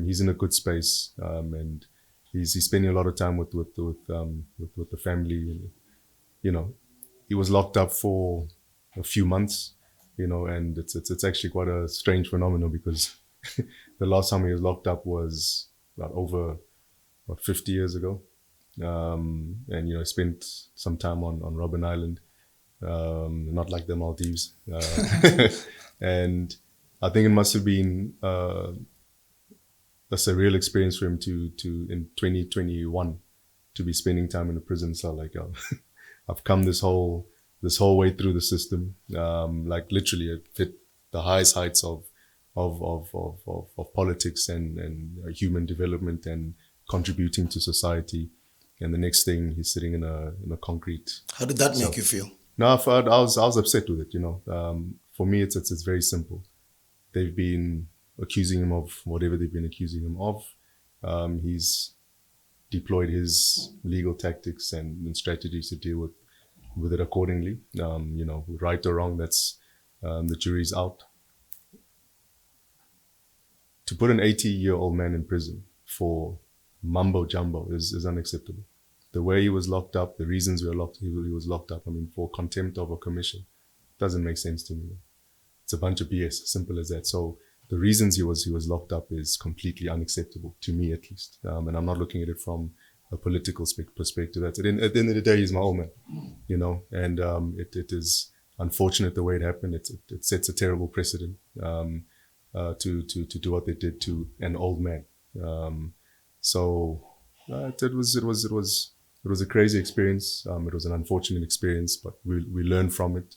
He's in a good space, and he's spending a lot of time with the family. You know, he was locked up for a few months. You know, and it's actually quite a strange phenomenon because the last time he was locked up was over 50 years ago. And, you know, spent some time on Robben Island, not like the Maldives. And I think it must have been a surreal experience for him to in 2021 to be spending time in a prison cell. Like, I've come this whole way through the system, like literally it hit the highest heights of politics and human development and contributing to society. And the next thing, he's sitting in a concrete. How did that make you feel? No, I was upset with it. You know, for me, it's very simple. They've been accusing him of whatever they've been accusing him of. He's deployed his legal tactics and strategies to deal with it accordingly. You know, right or wrong, that's the jury's out. To put an 80-year-old man in prison for mumbo jumbo is unacceptable. The way he was locked up, the reasons he was locked up, I mean, for contempt of a commission, doesn't make sense to me. It's a bunch of BS, simple as that. So the reasons he was locked up is completely unacceptable, to me at least. And I'm not looking at it from a political perspective. At the end of the day, he's my old man, you know, and it is unfortunate the way it happened. It sets a terrible precedent to do what they did to an old man. So it was a crazy experience. It was an unfortunate experience, but we learned from it.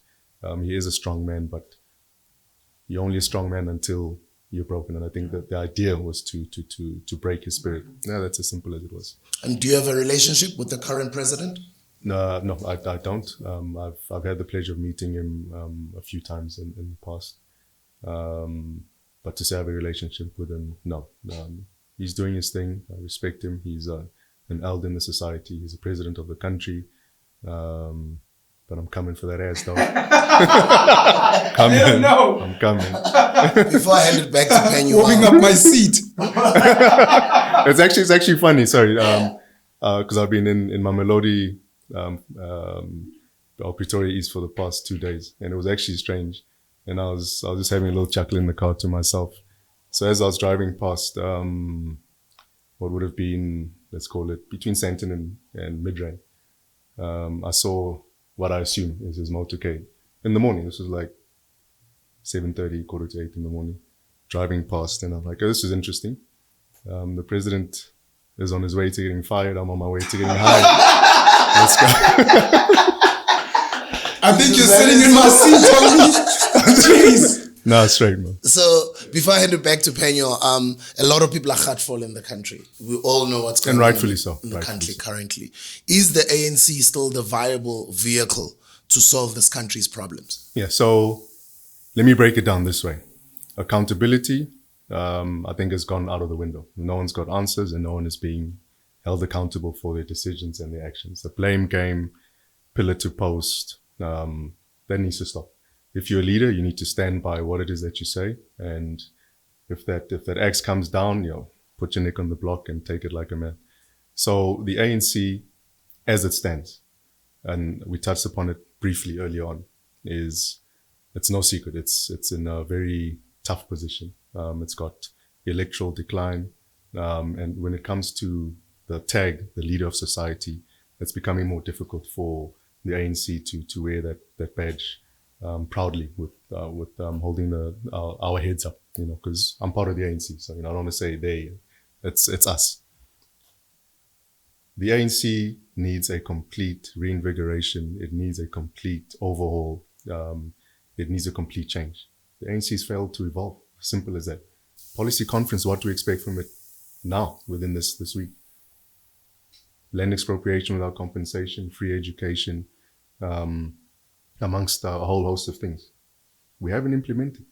He is a strong man, but you're only a strong man until you're broken. And I think that the idea was to break his spirit. Yeah, that's as simple as it was. And do you have a relationship with the current president? No, I don't. I've had the pleasure of meeting him a few times in the past. But to say I have a relationship with him, no. He's doing his thing. I respect him. He's an elder in the society. He's the president of the country. But I'm coming for that ass, though. I'm coming. Before I hand it back to Penny, warming up my seat. It's actually funny. Sorry, because I've been in Mamelodi, or Pretoria East for the past 2 days, and it was actually strange. And I was just having a little chuckle in the car to myself. So as I was driving past, what would have been, let's call it, between Sandton and Midrand, I saw what I assume is his motorcade in the morning. This was like 7:30, 7:45 in the morning, driving past, and I'm like, oh, this is interesting. The president is on his way to getting fired. I'm on my way to getting hired. Let's go. I think you're sitting in my seat, Tony. Please. No, straight, man. So before I hand it back to Penyo, a lot of people are hurtful in the country. We all know what's going on. And rightfully so. In the country currently. Is the ANC still the viable vehicle to solve this country's problems? Yeah, so let me break it down this way. Accountability, I think, has gone out of the window. No one's got answers and no one is being held accountable for their decisions and their actions. The blame game, pillar to post, that needs to stop. If you're a leader, you need to stand by what it is that you say. And if that axe comes down, put your neck on the block and take it like a man. So the ANC, as it stands, and we touched upon it briefly earlier on, it's no secret. It's in a very tough position. It's got electoral decline. And when it comes to the tag, the leader of society, it's becoming more difficult for the ANC to wear that badge proudly with holding our heads up, because I'm part of the ANC. So, I don't want to say they, it's us. The ANC needs a complete reinvigoration. It needs a complete overhaul. It needs a complete change. The ANC's failed to evolve. Simple as that. Policy conference, what do we expect from it now, within this week? Land expropriation without compensation, free education, amongst a whole host of things. We haven't implemented.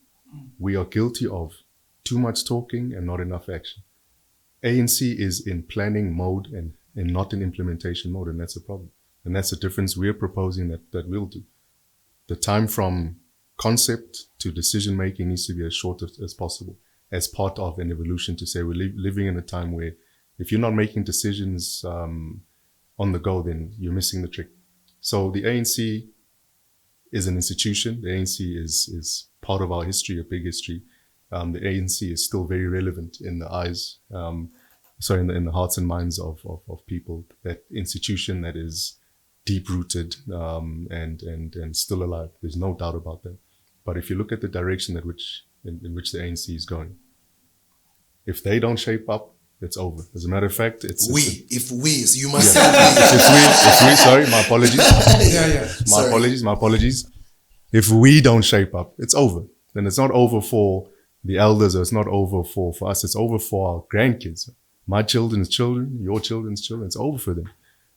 We are guilty of too much talking and not enough action. ANC is in planning mode and not in implementation mode, and that's a problem. And that's the difference we're proposing that we'll do. The time from concept to decision making needs to be as short as possible, as part of an evolution to say we're living in a time where if you're not making decisions on the go, then you're missing the trick. So the ANC is an institution. The ANC is part of our history, a big history. The ANC is still very relevant in the eyes, in the hearts and minds of people. That institution that is deep-rooted and still alive. There's no doubt about that. But if you look at the direction in which the ANC is going, if they don't shape up, it's over. As a matter of fact, so you must say if we, sorry, my apologies. My apologies. If we don't shape up, it's over. Then it's not over for the elders, or it's not over for us. It's over for our grandkids. My children's children, your children's children, it's over for them.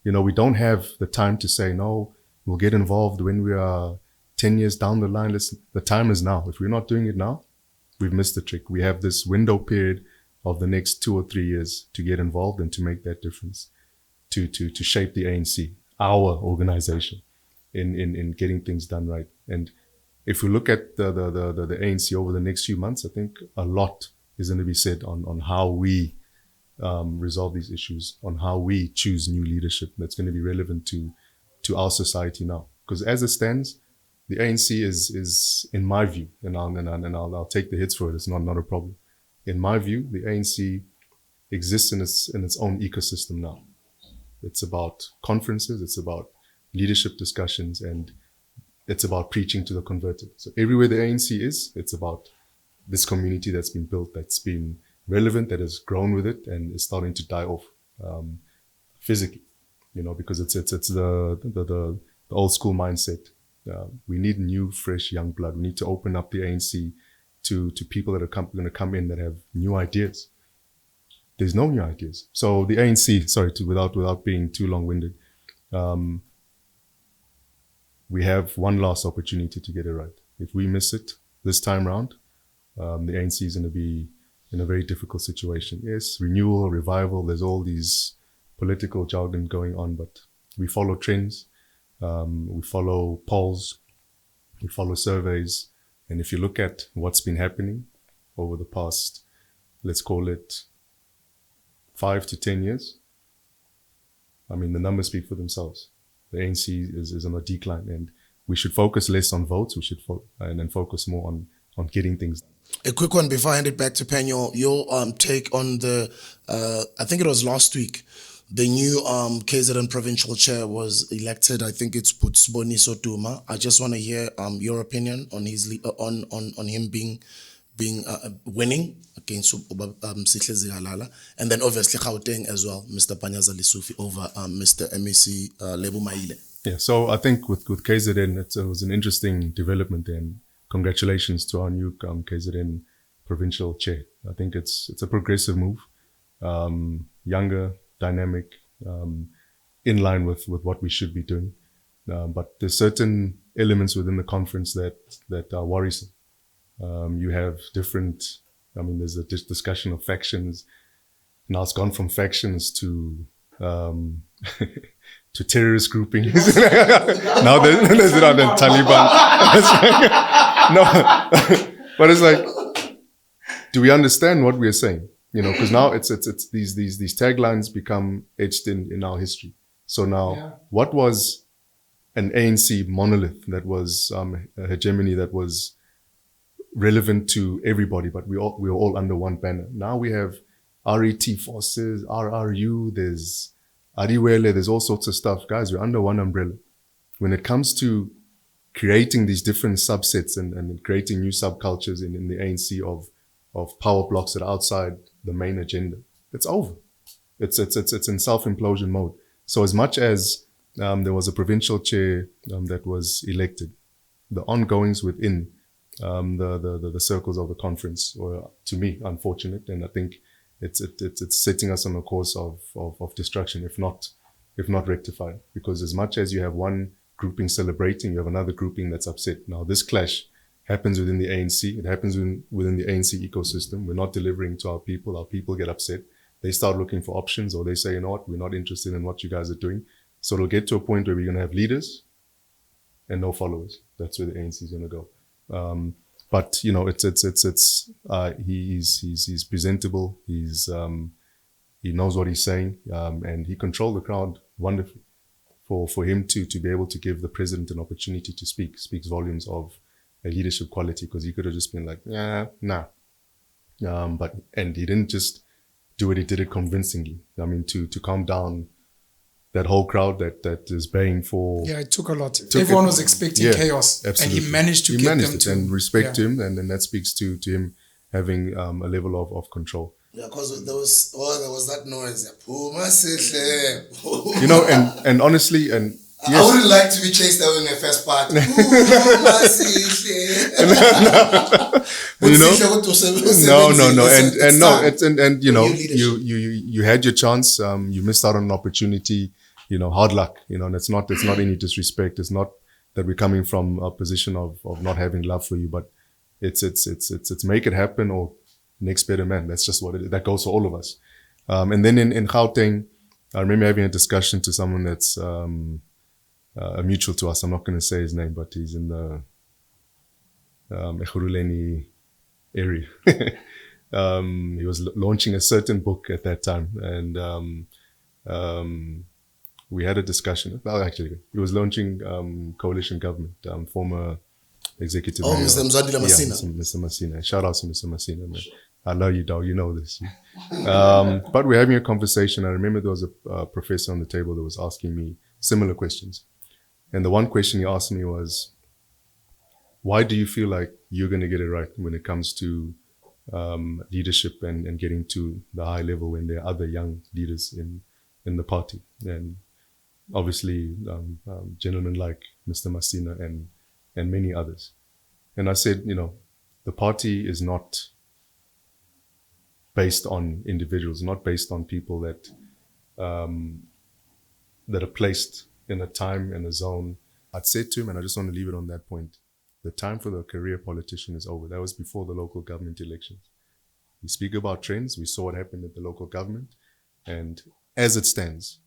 We don't have the time to say, no, we'll get involved when we are 10 years down the line. Listen, the time is now. If we're not doing it now, we've missed the trick. We have this window period of the next 2 or 3 years to get involved and to make that difference, to shape the ANC, our organization, in getting things done right. And if we look at the ANC over the next few months, I think a lot is going to be said on how we resolve these issues, on how we choose new leadership that's going to be relevant to our society now. Because as it stands, the ANC is in my view, and I'll take the hits for it. It's not a problem. In my view, the ANC exists in its own ecosystem now. It's about conferences, it's about leadership discussions, and it's about preaching to the converted. So everywhere the ANC is, it's about this community that's been built, that's been relevant, that has grown with it, and is starting to die off physically. Because it's the old school mindset. We need new, fresh, young blood. We need to open up the ANC to people that are going to come in that have new ideas. There's no new ideas. So the ANC, without being too long-winded, we have one last opportunity to get it right. If we miss it this time round, the ANC is going to be in a very difficult situation. Yes, renewal, revival, there's all these political jargon going on, but we follow trends, we follow polls, we follow surveys. And if you look at what's been happening over the past, let's call it 5 to 10 years, the numbers speak for themselves. The ANC is on a decline, and we should focus less on votes. We should and then focus more on getting things done. A quick one before I hand it back to Penyo. Your take on the, I think it was last week, the new KZN provincial chair was elected. I think it's Putsboniso Duma. I just want to hear your opinion on his on him being winning against Sihle Zihalala, and then obviously Gauteng as well, Mr. Panyaza Lesufi over Mr. MEC Lebu Maile. Yeah, so I think with KZN, it was an interesting development, and congratulations to our new KZN provincial chair. I think it's a progressive move, younger, dynamic, in line with what we should be doing. But there's certain elements within the conference that are worrisome. You have different, there's a discussion of factions. Now it's gone from factions to to terrorist groupings. Now there's it on the Taliban. No, but it's like, do we understand what we are saying? Because now it's these taglines become etched in our history. So now, what was an ANC monolith that was a hegemony that was relevant to everybody, but we were all under one banner. Now we have RET forces, RRU, there's Ariwele, there's all sorts of stuff. Guys, we're under one umbrella. When it comes to creating these different subsets and creating new subcultures in the ANC of power blocks that are outside the main agenda, it's over. It's in self-implosion mode. So as much as there was a provincial chair that was elected, the ongoings within the circles of the conference were, to me, unfortunate, and I think it's setting us on a course of destruction, if not rectified. Because as much as you have one grouping celebrating, you have another grouping that's upset. Now this clash happens within the ANC. It happens within the ANC ecosystem. We're not delivering to our people. Our people get upset. They start looking for options, or they say, you know what, we're not interested in what you guys are doing. So it'll get to a point where we're going to have leaders and no followers. That's where the ANC is going to go. But you know, he's presentable. He knows what he's saying, and he controlled the crowd wonderfully. For him to be able to give the president an opportunity to speaks volumes of a leadership quality, because he could have just been like, yeah, nah. And he didn't just do it, he did it convincingly. I mean, to calm down that whole crowd that is baying for. Yeah, it took a lot. Everyone was expecting chaos. Absolutely. And he managed to get them to. And respect to him, and then that speaks to him having a level of control. Yeah, because there was that noise. You know, and honestly, and yes. I wouldn't like to be chased away in the first part. You know, and you know, you had your chance. You missed out on an opportunity. You know, hard luck. You know, and it's not any disrespect. It's not that we're coming from a position of not having love for you, but it's make it happen or next better man. That's just what it is. That goes for all of us. And then in Gauteng, I remember having a discussion to someone that's a mutual to us. I'm not going to say his name, but he's in the Ekhuruleni area. He was launching a certain book at that time, and we had a discussion. Well, actually, he was launching coalition government, former executive. Oh, Mr. Mzandila Masina. Yeah, Mr. Masina. Shout out to Mr. Masina, man. I love you, dog. You know this. But we're having a conversation. I remember there was a professor on the table that was asking me similar questions. And the one question he asked me was, why do you feel like you're going to get it right when it comes to leadership and getting to the high level when there are other young leaders in the party? And obviously, gentlemen like Mr. Masina and many others. And I said, you know, the party is not based on individuals, not based on people that are placed in a time and a zone. I'd said to him, and I just want to leave it on that point, the time for the career politician is over. That was before the local government elections. We speak about trends. We saw what happened at the local government. And as it stands,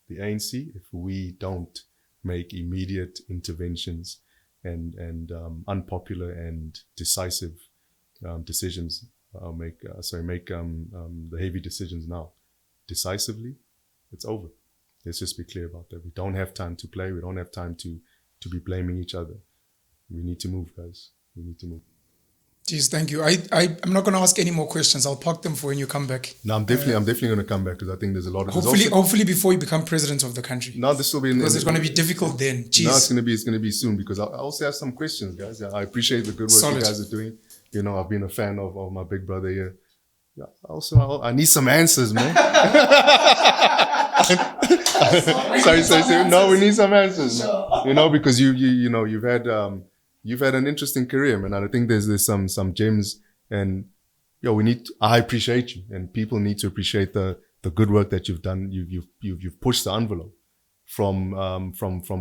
the ANC, if we don't make immediate interventions and unpopular and decisive decisions, make the heavy decisions now, decisively, it's over. Let's just be clear about that. We don't have time to play. We don't have time to be blaming each other. We need to move, guys. We need to move. Jeez, thank you. I'm not going to ask any more questions. I'll park them for when you come back. No, I'm definitely going to come back, because I think there's a lot of... Hopefully before you become president of the country. No, this will be... Because it's going to be difficult then. Jeez. No, it's going to be soon, because I also have some questions, guys. I appreciate the good work you guys are doing. You know, I've been a fan of my big brother here. Yeah, also, I need some answers, man. sorry. No, we need some answers, man. You know, because you know, you've had an interesting career, man. And I think there's some gems, and I appreciate you, and people need to appreciate the good work that you've done. You've pushed the envelope from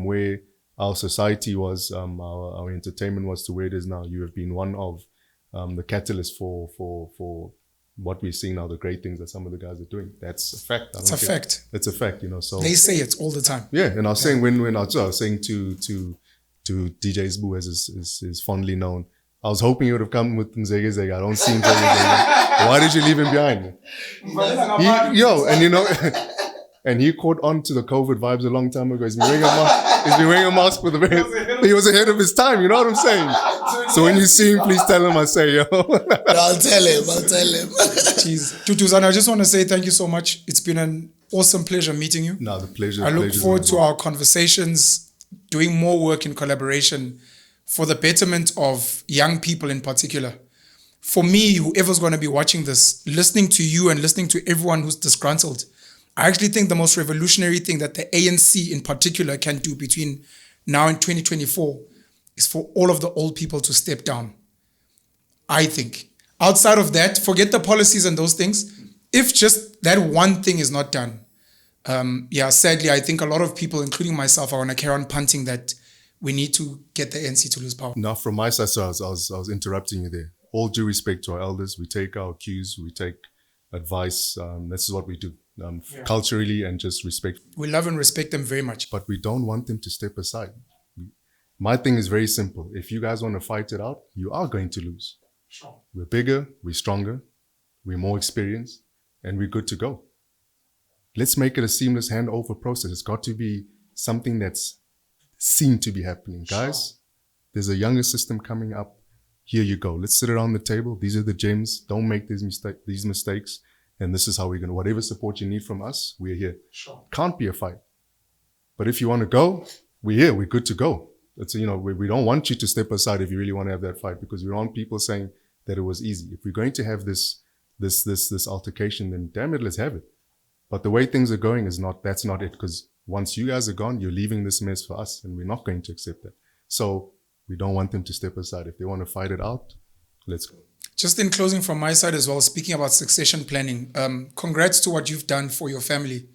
where our society was, our entertainment was, to where it is now. You have been one of the catalysts for what we're seeing now, the great things that some of the guys are doing. That's a fact. It's a fact, you know. So they say it all the time. Yeah, and I was saying when I was saying to DJ Zuma, as is fondly known, I was hoping he would have come with Nzege Zege. I don't see Nzege Zege. Why did you leave him behind? And you know, and he caught on to the COVID vibes a long time ago. He's been wearing a mask for he was ahead of his time. You know what I'm saying? So when you see him, please tell him I say, yo. I'll tell him. Jeez. Duduzane, I just want to say thank you so much. It's been an awesome pleasure meeting you. No, the pleasure. I look forward to our conversations, doing more work in collaboration for the betterment of young people in particular. For me, whoever's going to be watching this, listening to you and listening to everyone who's disgruntled, I actually think the most revolutionary thing that the ANC in particular can do between now and 2024 is for all of the old people to step down. I think. Outside of that, forget the policies and those things. If just that one thing is not done, sadly, I think a lot of people, including myself, are going to carry on punting that we need to get the ANC to lose power. Now, from my side, so I was interrupting you there. All due respect to our elders, we take our cues, we take advice. This is what we do culturally and just respect. We love and respect them very much. But we don't want them to step aside. My thing is very simple. If you guys want to fight it out, you are going to lose. Sure. We're bigger, we're stronger, we're more experienced, and we're good to go. Let's make it a seamless handover process. It's got to be something that's seen to be happening. Guys, there's a younger system coming up. Here you go. Let's sit around the table. These are the gems. Don't make these mistakes. And this is how we're going to, whatever support you need from us, we're here. Sure. Can't be a fight. But if you want to go, we're here. We're good to go. It's, we don't want you to step aside if you really want to have that fight, because we don't want people saying that it was easy. If we're going to have this altercation, then damn it, let's have it. But the way things are going that's not it, because once you guys are gone, you're leaving this mess for us, and we're not going to accept that. So we don't want them to step aside. If they want to fight it out, let's go. Just in closing from my side as well, speaking about succession planning, congrats to what you've done for your family.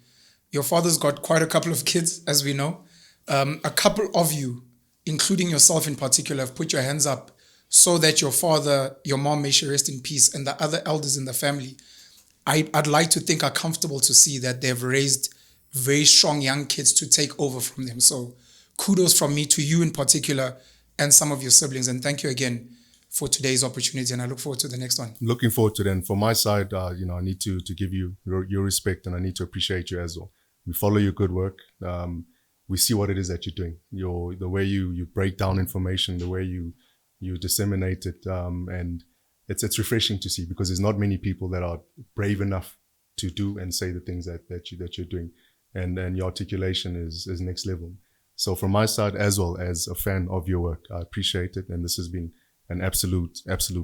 Your father's got quite a couple of kids, as we know. A couple of you, including yourself in particular, have put your hands up so that your father, your mom, may she rest in peace, and the other elders in the family, I'd like to think are comfortable to see that they've raised very strong young kids to take over from them. So kudos from me to you in particular and some of your siblings. And thank you again for today's opportunity. And I look forward to the next one. Looking forward to it. And from my side, I need to give you your respect, and I need to appreciate you as well. We follow your good work. We see what it is that you're doing. The way you break down information, the way you disseminate it, and it's refreshing to see, because there's not many people that are brave enough to do and say the things that you're doing, and your articulation is next level. So from my side, as well as a fan of your work, I appreciate it, and this has been an absolute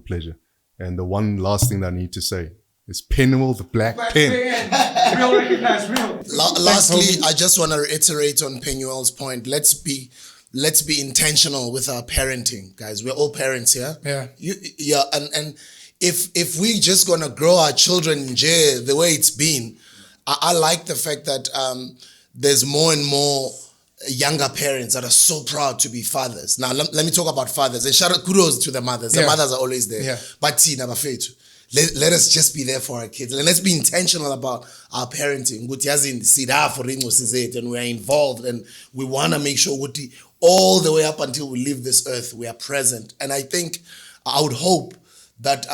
pleasure. And the one last thing that I need to say is Penuel the Black Pen. Real recognized, real. Lastly, I just want to reiterate on Penuel's point. Let's be intentional with our parenting, guys. We're all parents here. Yeah. And if we just gonna grow our children in jail the way it's been, I like the fact that there's more and more younger parents that are so proud to be fathers. Now let me talk about fathers, and shout out, kudos to the mothers. The mothers are always there. Yeah. But let us just be there for our kids, and let's be intentional about our parenting. And we're involved, and we want to make sure all the way up until we leave this earth, we are present. And I would hope that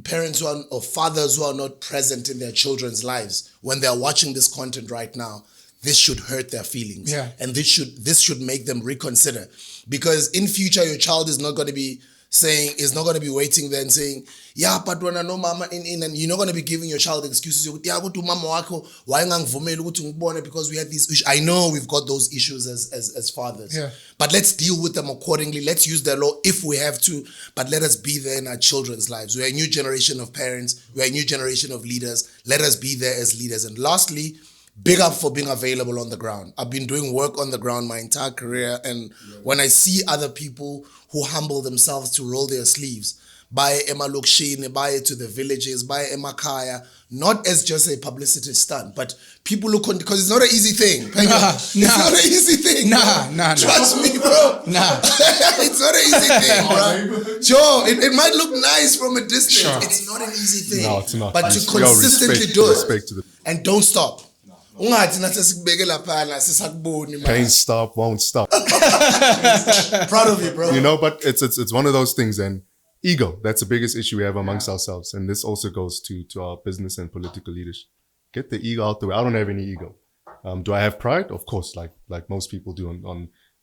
parents or fathers who are not present in their children's lives, when they are watching this content right now, this should hurt their feelings. Yeah. And this should make them reconsider. Because in future, your child is not going to be waiting there and saying, yeah, but when I know mama and you're not going to be giving your child excuses. Yeah, go to mama wako, why because we have these issues. I know we've got those issues as fathers. Yeah. But let's deal with them accordingly. Let's use the law if we have to, but let us be there in our children's lives. We're a new generation of parents. We're a new generation of leaders. Let us be there as leaders. And lastly, big up for being available on the ground. I've been doing work on the ground my entire career, and when I see other people who humble themselves to roll their sleeves, buy Emma Lokshini, buy it to the villages, buy Emma Kaya, not as just a publicity stunt, but people who because it's not an easy thing. It's not an easy thing. Trust me, bro. It's not an easy thing, bro. Joe, it might look nice from a distance. Sure. It's not an easy thing. No, it's not. But to consistently do it and don't stop. Pain stop, won't stop. Proud of you, bro. But it's one of those things, and ego, that's the biggest issue we have amongst ourselves. And this also goes to our business and political leaders. Get the ego out the way. I don't have any ego. Do I have pride? Of course, like most people do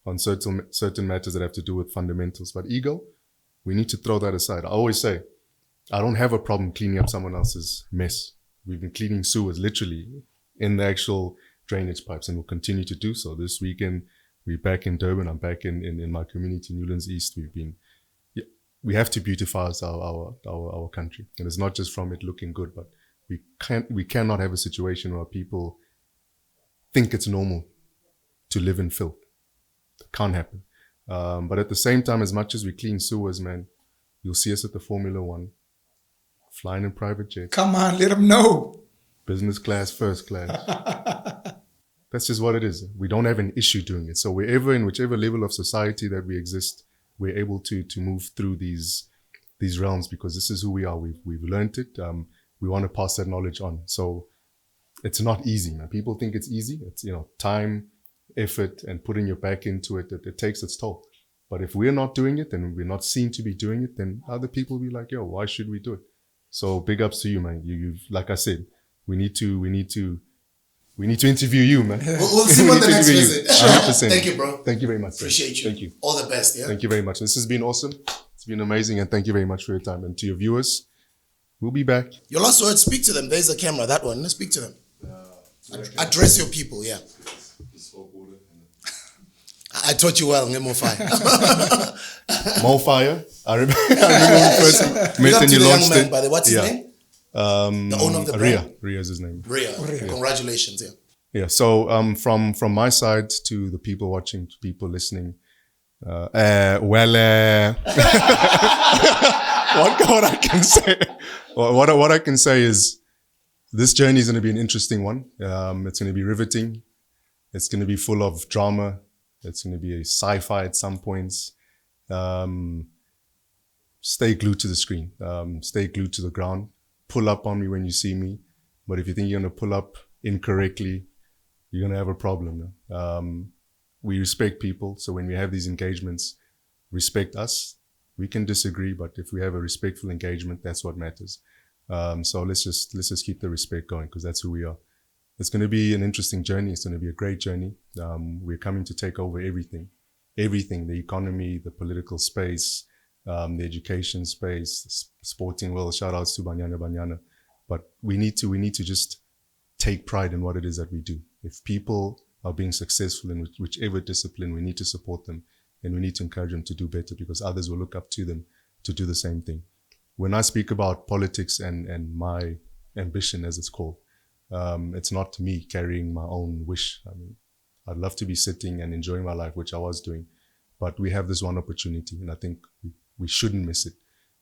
on certain matters that have to do with fundamentals. But ego, we need to throw that aside. I always say, I don't have a problem cleaning up someone else's mess. We've been cleaning sewers literally in the actual drainage pipes, and we'll continue to do so. This weekend, we're back in Durban. I'm back in my community, Newlands East. We have to beautify our country. And it's not just from it looking good, but we cannot have a situation where people think it's normal to live in filth. It can't happen. But at the same time, as much as we clean sewers, man, you'll see us at the Formula One, flying in private jets. Come on, let them know. Business class, first class. that's just what it is. We don't have an issue doing it. So in whichever level of society that we exist, we're able to move through these realms because this is who we are. We've learned it. We want to pass that knowledge on. So it's not easy, man. People think it's easy. It's, time, effort, and putting your back into it. It takes its toll. But if we're not doing it and we're not seen to be doing it, then other people will be like, yo, why should we do it? So big ups to you, man. You've like I said, we need to interview you, man. We'll see what the next visit. 100%. Thank you, bro. Thank you very much. Appreciate you. Thank you. All the best, yeah? Thank you very much. This has been awesome. It's been amazing, and thank you very much for your time. And to your viewers, we'll be back. Your last word, speak to them. There's a camera, that one. Let's speak to them. Address your people, yeah. I taught you well, more fire. More fire. I remember when we first met and you launched it. By the what's his name? The owner of the brand. Ria is his name. Ria. Congratulations, yeah. Yeah. So from my side to the people watching, to people listening, what I can say, what I can say is this journey is going to be an interesting one. It's going to be riveting. It's going to be full of drama. It's going to be a sci-fi at some points. Stay glued to the screen. Stay glued to the ground. Pull up on me when you see me. But if you think you're going to pull up incorrectly, you're going to have a problem. We respect people. So when we have these engagements, respect us. We can disagree, but if we have a respectful engagement, that's what matters. So let's just keep the respect going because that's who we are. It's going to be an interesting journey. It's going to be a great journey. We're coming to take over everything, the economy, the political space, the education space, the sporting world. Shout outs to Banyana. But we need to just take pride in what it is that we do. If people are being successful in whichever discipline, we need to support them and we need to encourage them to do better because others will look up to them to do the same thing. When I speak about politics and my ambition, as it's called, it's not me carrying my own wish. I mean, I'd love to be sitting and enjoying my life, which I was doing, but we have this one opportunity and I think we shouldn't miss it.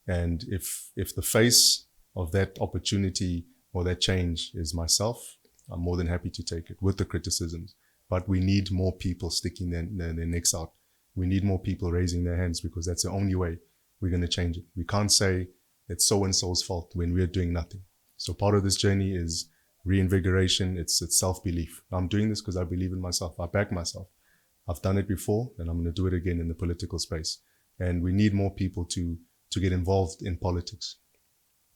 And if the face of that opportunity or that change is myself, I'm more than happy to take it with the criticisms, but we need more people sticking their necks out. We need more people raising their hands because that's the only way we're going to change it. We can't say it's so-and-so's fault when we're doing nothing. So part of this journey is reinvigoration. It's self-belief. I'm doing this because I believe in myself. I back myself. I've done it before and I'm going to do it again in the political space. And we need more people to get involved in politics.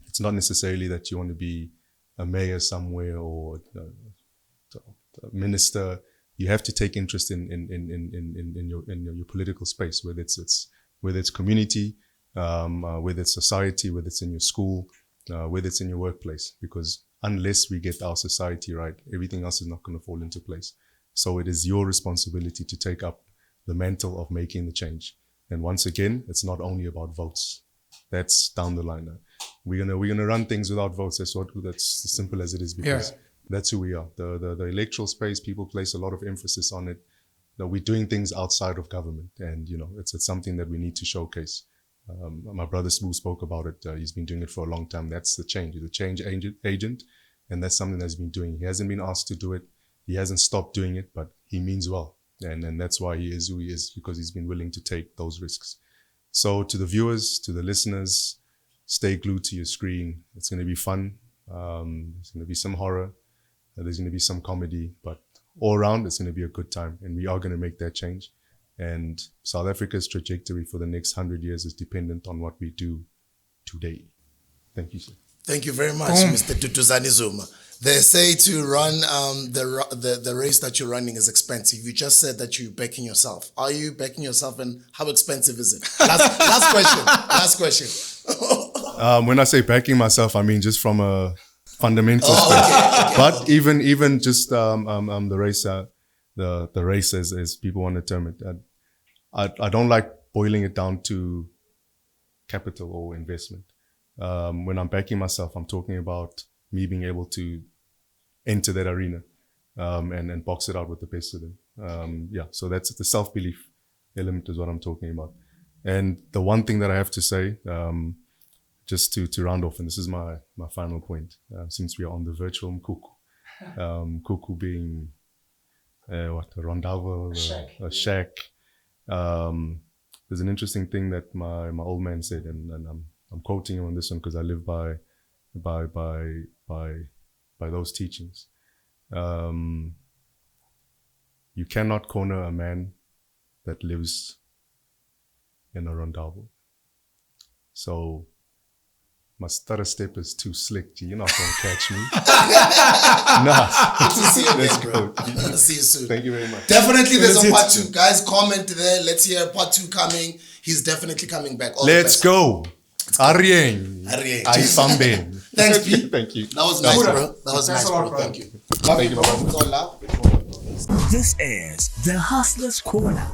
It's not necessarily that you want to be a mayor somewhere or a minister. You have to take interest in your political space, whether it's community, whether it's society, whether it's in your school, whether it's in your workplace, because unless we get our society right, everything else is not going to fall into place. So it is your responsibility to take up the mantle of making the change. And once again, it's not only about votes. That's down the line. We're gonna run things without votes. That's as simple as it is because that's who we are. The electoral space, people place a lot of emphasis on it. That we're doing things outside of government, and it's something that we need to showcase. My brother Smooth spoke about it. He's been doing it for a long time. That's the change. He's a change agent, and that's something that he's been doing. He hasn't been asked to do it. He hasn't stopped doing it, but he means well. And that's why he is who he is, because he's been willing to take those risks. So to the viewers, to the listeners, stay glued to your screen. It's going to be fun. There's going to be some horror. There's going to be some comedy, but all around, it's going to be a good time. And we are going to make that change. And South Africa's trajectory for the next 100 years is dependent on what we do today. Thank you, sir. Thank you very much, Mr. Duduzane Zuma. They say to run the race that you're running is expensive. You just said that you're backing yourself. Are you backing yourself, and how expensive is it? Last question. When I say backing myself, I mean just from a fundamental space. Okay. But even just the race, the race as people want to term it. I don't like boiling it down to capital or investment. When I'm backing myself, I'm talking about me being able to enter that arena and box it out with the best of them. So that's the self-belief element is what I'm talking about. And the one thing that I have to say, just to round off, and this is my final point, since we are on the virtual Mkuku, Mkuku being a rondavel, a shack. There's an interesting thing that my old man said, and I'm quoting him on this one because I live by those teachings. You cannot corner a man that lives in a rondavel. So my stutter step is too slick. You're not gonna catch me. Nah. See you Let's again, go. bro. See you soon. Thank you very much. Definitely there's a Let's part hit 2. Guys, comment there. Let's hear part 2 coming. He's definitely coming back. All the Let's best. go. Arieng. Arieng. Aifamben. Thanks, Pete. Thank you. That was nice, Good. bro. That was Thanks nice, a lot, bro. bro. Thank you. Love you, bro. It's all love. This is the Hustler's Corner.